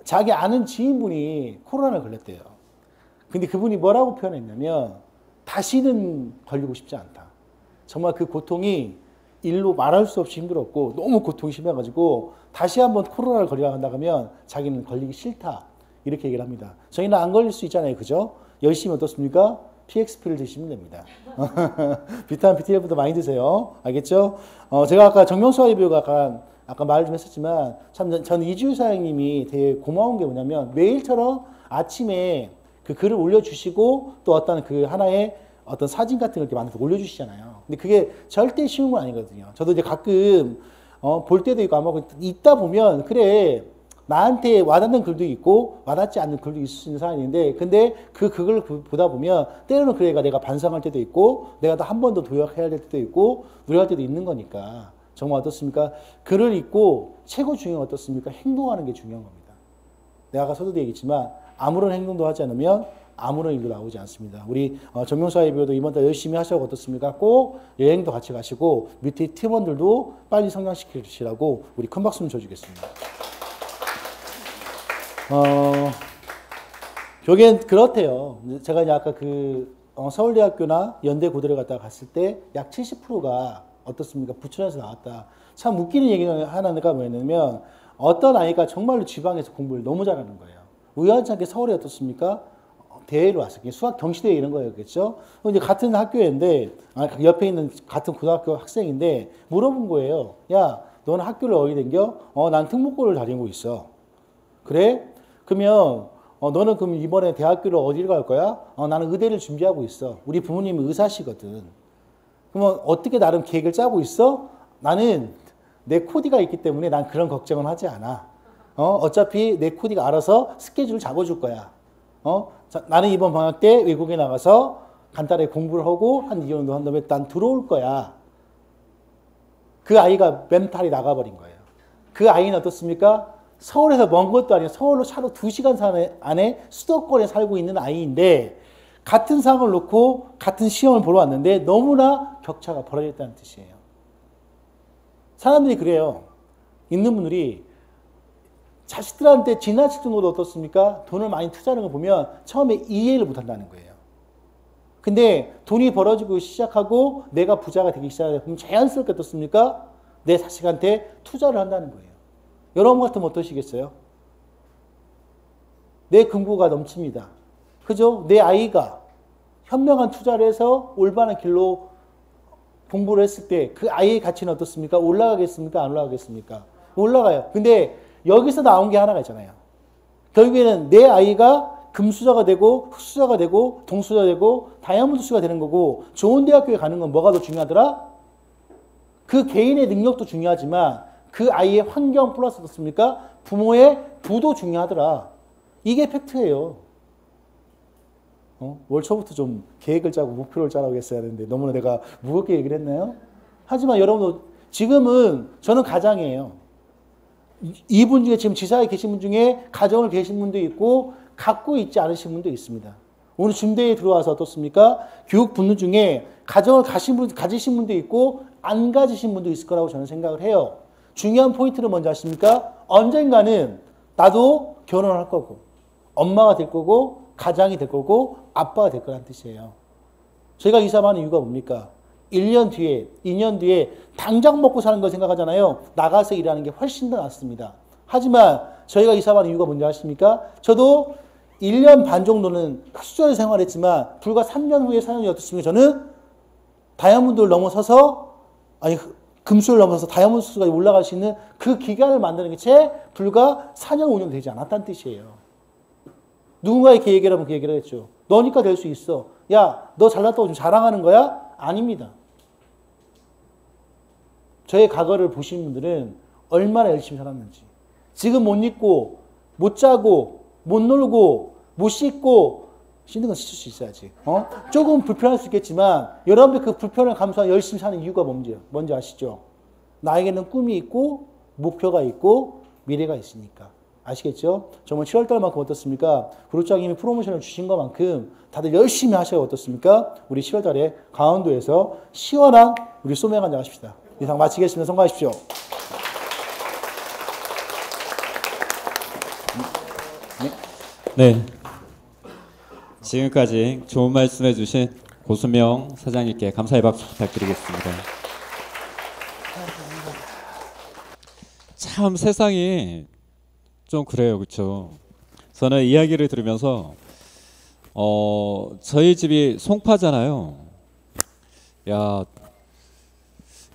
자기 아는 지인분이 코로나를 걸렸대요. 근데 그분이 뭐라고 표현했냐면, 다시는 걸리고 싶지 않다. 정말 그 고통이 일로 말할 수 없이 힘들었고 너무 고통이 심해가지고 다시 한번 코로나를 걸려야 한다 하면 자기는 걸리기 싫다. 이렇게 얘기를 합니다. 저희는 안 걸릴 수 있잖아요. 그죠? 열심히 어떻습니까? PXP를 드시면 됩니다. 비타민 B12도 많이 드세요. 알겠죠? 제가 아까 정명수 아이비오가 아까 말 좀 했었지만, 참 저는 이주일 사장님이 되게 고마운 게 뭐냐면, 매일처럼 아침에 그 글을 올려주시고 또 어떤 하나의 어떤 사진 같은 걸 이렇게 만들어서 올려주시잖아요. 근데 그게 절대 쉬운 건 아니거든요. 저도 이제 가끔 볼 때도 있고 아마 있다 보면 그래 나한테 와닿는 글도 있고 와닿지 않는 글도 있을 수 있는 사람인데, 근데 그걸 보다 보면 때로는 그래가 내가 반성할 때도 있고 내가 또 한 번 더 도약해야 될 때도 있고 노력할 때도 있는 거니까, 정말 어떻습니까? 글을 읽고 최고 중요한 건 어떻습니까? 행동하는 게 중요한 겁니다. 내가 아까 서두도 얘기했지만 아무런 행동도 하지 않으면 아무런 일도 나오지 않습니다. 우리 정명수 아이비오도 이번 달 열심히 하셔서 어떻습니까? 꼭 여행도 같이 가시고 밑에 팀원들도 빨리 성장시켜 주시라고 우리 큰 박수 좀 쳐주겠습니다. 여기엔 그렇대요. 제가 이제 아까 서울대학교나 연대고대를 갔다가 갔을 때 약 70%가 어떻습니까? 부천에서 나왔다. 참 웃기는 얘기가 하나가 뭐였냐면, 어떤 아이가 정말로 지방에서 공부를 너무 잘하는 거예요. 우연치 않게 서울에 어떻습니까? 대회를 왔어요. 수학 경시대회 이런 거였겠죠. 이제 같은 학교인데, 옆에 있는 같은 고등학교 학생인데 물어본 거예요. 야, 너는 학교를 어디 다녀? 난 특목고를 다니고 있어. 그래? 그러면 너는 그럼 이번에 대학교를 어디를 갈 거야? 나는 의대를 준비하고 있어. 우리 부모님이 의사시거든. 그러면 어떻게 나름 계획을 짜고 있어? 나는 내 코디가 있기 때문에 난 그런 걱정은 하지 않아. 어차피 내 코디가 알아서 스케줄을 잡아줄 거야. 나는 이번 방학 때 외국에 나가서 간단하게 공부를 하고 한 2년 정도 한 다음에 난 들어올 거야. 그 아이가 멘탈이 나가버린 거예요. 그 아이는 어떻습니까? 서울에서 먼 것도 아니고 서울로 차로 2시간 안에 수도권에 살고 있는 아이인데, 같은 상을 놓고 같은 시험을 보러 왔는데 너무나 격차가 벌어졌다는 뜻이에요. 사람들이 그래요. 있는 분들이 자식들한테 지나칠 정도로 어떻습니까? 돈을 많이 투자하는 거 보면 처음에 이해를 못 한다는 거예요. 근데 돈이 벌어지고 시작하고 내가 부자가 되기 시작하면 자연스럽게 어떻습니까? 내 자식한테 투자를 한다는 거예요. 여러분 같으면 어떠시겠어요? 내 금고가 넘칩니다. 그죠? 내 아이가 현명한 투자를 해서 올바른 길로 공부를 했을 때 그 아이의 가치는 어떻습니까? 올라가겠습니까? 안 올라가겠습니까? 올라가요. 근데 여기서 나온 게 하나가 있잖아요. 결국에는 내 아이가 금수저가 되고 흑수저가 되고 동수저가 되고 다이아몬드 수가 되는 거고 좋은 대학교에 가는 건 뭐가 더 중요하더라? 그 개인의 능력도 중요하지만 그 아이의 환경 플러스 어떻습니까? 부모의 부도 중요하더라. 이게 팩트예요. 올 초부터 좀 계획을 짜고 목표를 짜라고 했어야 되는데 너무나 내가 무겁게 얘기를 했나요? 하지만 여러분 지금은 저는 가장이에요. 이분 중에 지금 지사에 계신 분 중에 가정을 계신 분도 있고 갖고 있지 않으신 분도 있습니다. 오늘 중대에 들어와서 어떻습니까? 교육 분들 중에 가정을 가지신 분도 있고 안 가지신 분도 있을 거라고 저는 생각을 해요. 중요한 포인트는 뭔지 아십니까? 언젠가는 나도 결혼할 거고 엄마가 될 거고 가장이 될 거고 아빠가 될 거라는 뜻이에요. 저희가 이 사업하는 이유가 뭡니까? 1년 뒤에 2년 뒤에 당장 먹고 사는 걸 생각하잖아요. 나가서 일하는 게 훨씬 더 낫습니다. 하지만 저희가 이 사업하는 이유가 뭔지 아십니까? 저도 1년 반 정도는 흑수저를 생활했지만 불과 3년 후에 4년 후에 어떻습니까? 저는 다이아몬드를 넘어서서 금수를 넘어서 다이아몬드 수까지 올라갈 수 있는 그 기간을 만드는 게 채 불과 4년 5년 되지 않았다는 뜻이에요. 누군가의 계획이라면 그 얘기를 했죠. 너니까 될 수 있어. 야, 너 잘났다고 좀 자랑하는 거야? 아닙니다. 저의 과거를 보시는 분들은 얼마나 열심히 살았는지. 지금 못 입고, 못 자고, 못 놀고, 못 씻고, 씻는 건 씻을 수 있어야지. 조금 불편할 수 있겠지만, 여러분들 그 불편을 감수하고 열심히 사는 이유가 뭔지 아시죠? 나에게는 꿈이 있고, 목표가 있고, 미래가 있으니까. 아시겠죠? 정말 7월달만큼 어떻습니까? 구루장님이 프로모션을 주신 것만큼 다들 열심히 하셔야 어떻습니까? 우리 7월달에 강원도에서 시원한 우리 소맥 한잔 하십시다. 이상 마치겠습니다. 성공하십시오. 네. 지금까지 좋은 말씀 해주신 고수명 사장님께 감사의 박수 부탁드리겠습니다. 참 세상이 좀 그래요, 그렇죠? 저는 이야기를 들으면서 저희 집이 송파잖아요. 야,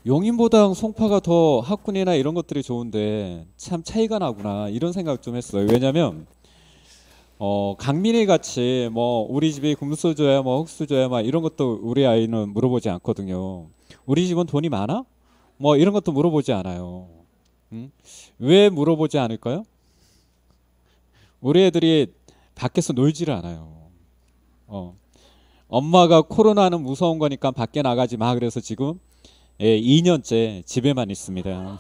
용인보다 송파가 더 학군이나 이런 것들이 좋은데 참 차이가 나구나 이런 생각 좀 했어요. 왜냐하면 강민이 같이 뭐 우리 집이 금수저야 뭐 흑수저야 막 이런 것도 우리 아이는 물어보지 않거든요. 우리 집은 돈이 많아? 뭐 이런 것도 물어보지 않아요. 왜 물어보지 않을까요? 우리 애들이 밖에서 놀지를 않아요. 엄마가 코로나는 무서운 거니까 밖에 나가지 마 그래서 지금 2년째 집에만 있습니다.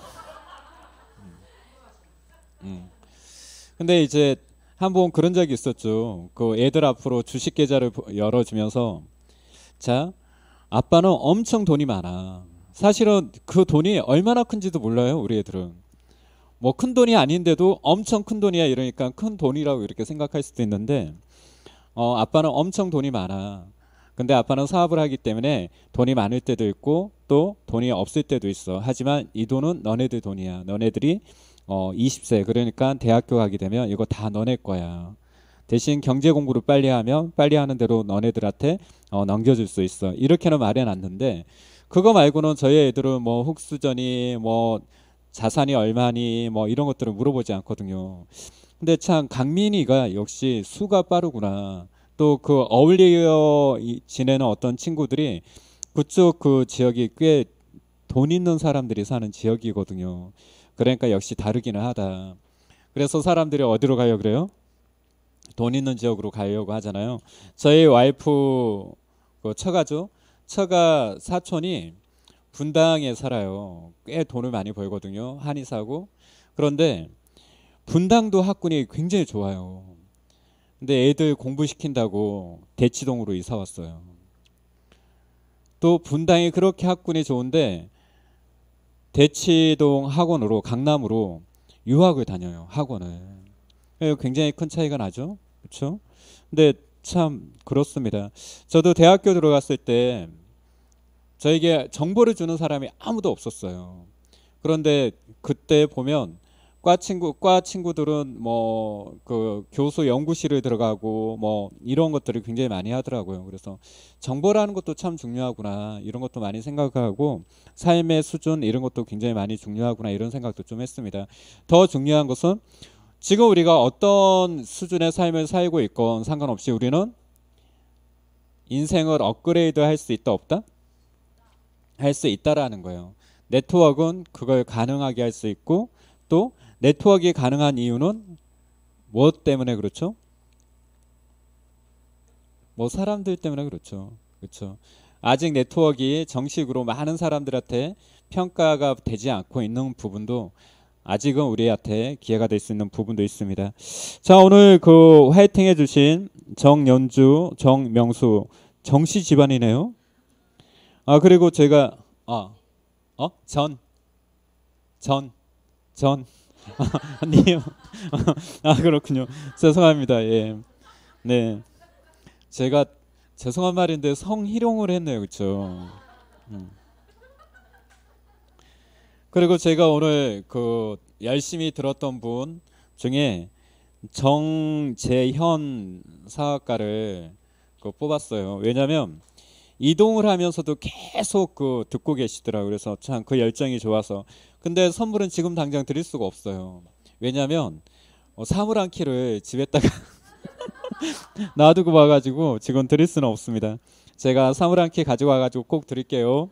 근데 이제 한번 그런 적이 있었죠. 그 애들 앞으로 주식 계좌를 열어주면서 자, 아빠는 엄청 돈이 많아. 사실은 그 돈이 얼마나 큰지도 몰라요, 우리 애들은. 뭐 큰 돈이 아닌데도 엄청 큰 돈이야 이러니까 큰 돈이라고 이렇게 생각할 수도 있는데 아빠는 엄청 돈이 많아. 근데 아빠는 사업을 하기 때문에 돈이 많을 때도 있고 또 돈이 없을 때도 있어. 하지만 이 돈은 너네들 돈이야. 너네들이 20세 그러니까 대학교 가게 되면 이거 다 너네 거야. 대신 경제 공부를 빨리 하면 빨리 하는 대로 너네들한테 넘겨줄 수 있어. 이렇게는 말해놨는데 그거 말고는 저희 애들은 뭐 흑수저니 뭐 자산이 얼마니 뭐 이런 것들을 물어보지 않거든요. 근데 참 강민이가 역시 수가 빠르구나. 또 그 어울려 지내는 어떤 친구들이 그쪽 그 지역이 꽤 돈 있는 사람들이 사는 지역이거든요. 그러니까 역시 다르기는 하다. 그래서 사람들이 어디로 가요 그래요? 돈 있는 지역으로 가려고 하잖아요. 저희 와이프 그 처가죠. 처가 사촌이 분당에 살아요. 꽤 돈을 많이 벌거든요. 한의사고. 그런데 분당도 학군이 굉장히 좋아요. 근데 애들 공부시킨다고 대치동으로 이사 왔어요. 또 분당이 그렇게 학군이 좋은데 대치동 학원으로 강남으로 유학을 다녀요. 학원을. 굉장히 큰 차이가 나죠. 그렇죠? 근데 참 그렇습니다. 저도 대학교 들어갔을 때 저에게 정보를 주는 사람이 아무도 없었어요. 그런데 그때 보면 과 친구들은 뭐 그 교수 연구실을 들어가고 뭐 이런 것들을 굉장히 많이 하더라고요. 그래서 정보라는 것도 참 중요하구나 이런 것도 많이 생각하고 삶의 수준 이런 것도 굉장히 많이 중요하구나 이런 생각도 좀 했습니다. 더 중요한 것은 지금 우리가 어떤 수준의 삶을 살고 있건 상관없이 우리는 인생을 업그레이드 할 수 있다 없다? 할 수 있다라는 거예요. 네트워크는 그걸 가능하게 할 수 있고 또 네트워크가 가능한 이유는 무엇 때문에 그렇죠? 뭐 사람들 때문에 그렇죠. 그렇죠. 아직 네트워크가 정식으로 많은 사람들한테 평가가 되지 않고 있는 부분도 아직은 우리한테 기회가 될 수 있는 부분도 있습니다. 자, 오늘 그 화이팅 해주신 정연주, 정명수, 정씨 집안이네요. 아, 그리고 제가 아니요. 아, 그렇군요. 죄송합니다. 예. 네. 제가 죄송한 말인데 성희롱을 했네요. 그렇죠? 그리고 제가 오늘 그 열심히 들었던 분 중에 정재현 사학과를 그 뽑았어요. 왜냐면 이동을 하면서도 계속 그 듣고 계시더라고요. 그래서 참 그 열정이 좋아서. 근데 선물은 지금 당장 드릴 수가 없어요. 왜냐면 사물 한 키를 집에다가 놔두고 와가지고 지금 드릴 수는 없습니다. 제가 사물 한 키 가지고 와가지고 꼭 드릴게요.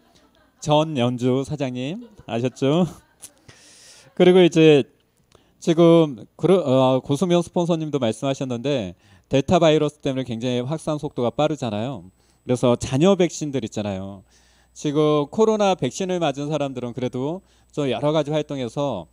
전연주 사장님 아셨죠? 그리고 이제 지금 고수명 스폰서님도 말씀하셨는데 델타 바이러스 때문에 굉장히 확산 속도가 빠르잖아요. 그래서 잔여 백신들 있잖아요. 지금 코로나 백신을 맞은 사람들은 그래도 좀 여러 가지 활동에서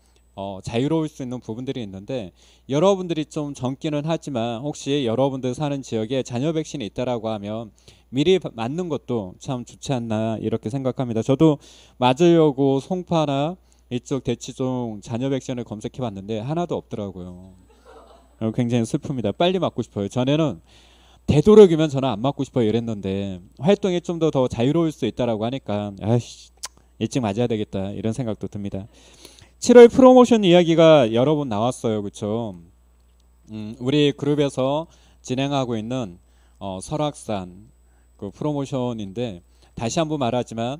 자유로울 수 있는 부분들이 있는데 여러분들이 좀 젊기는 하지만 혹시 여러분들 사는 지역에 잔여 백신이 있다라고 하면 미리 맞는 것도 참 좋지 않나 이렇게 생각합니다. 저도 맞으려고 송파나 이쪽 대치동 잔여 백신을 검색해 봤는데 하나도 없더라고요. 굉장히 슬픕니다. 빨리 맞고 싶어요. 전에는 되도록이면 저는 안 맞고 싶어요 이랬는데 활동이 좀 더 자유로울 수 있다라고 하니까 아이씨 일찍 맞아야 되겠다 이런 생각도 듭니다. 7월 프로모션 이야기가 여러 번 나왔어요. 그렇죠? 우리 그룹에서 진행하고 있는 설악산 그 프로모션인데 다시 한번 말하지만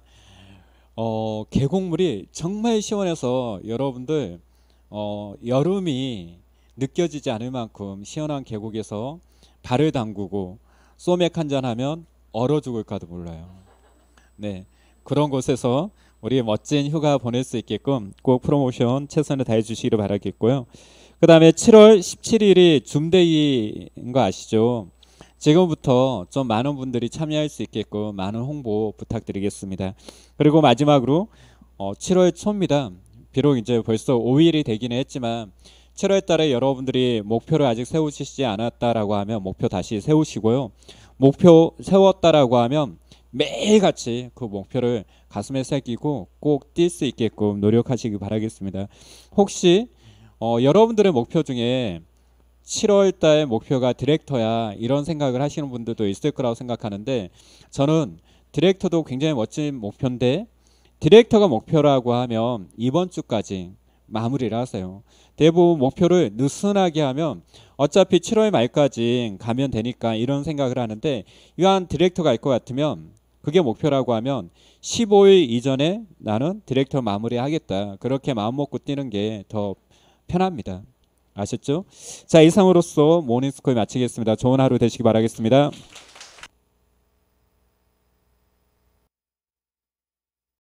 계곡물이 정말 시원해서 여러분들 여름이 느껴지지 않을 만큼 시원한 계곡에서 발을 담그고 소맥 한잔 하면 얼어 죽을까도 몰라요. 네, 그런 곳에서 우리 멋진 휴가 보낼 수 있게끔 꼭 프로모션 최선을 다해 주시기를 바라겠고요. 그 다음에 7월 17일이 줌데이인 거 아시죠? 지금부터 좀 많은 분들이 참여할 수 있게끔 많은 홍보 부탁드리겠습니다. 그리고 마지막으로 7월 초입니다. 비록 이제 벌써 5일이 되기는 했지만 7월 달에 여러분들이 목표를 아직 세우시지 않았다라고 하면 목표 다시 세우시고요. 목표 세웠다라고 하면 매일같이 그 목표를 가슴에 새기고 꼭 뛸 수 있게끔 노력하시기 바라겠습니다. 혹시 여러분들의 목표 중에 7월 달 목표가 디렉터야 이런 생각을 하시는 분들도 있을 거라고 생각하는데 저는 디렉터도 굉장히 멋진 목표인데 디렉터가 목표라고 하면 이번 주까지 마무리를 하세요. 대부분 목표를 느슨하게 하면 어차피 7월 말까지 가면 되니까 이런 생각을 하는데 이왕 디렉터가 알 것 같으면 그게 목표라고 하면 15일 이전에 나는 디렉터 마무리하겠다. 그렇게 마음먹고 뛰는 게 더 편합니다. 아셨죠? 자, 이상으로써 모닝스콜 마치겠습니다. 좋은 하루 되시기 바라겠습니다.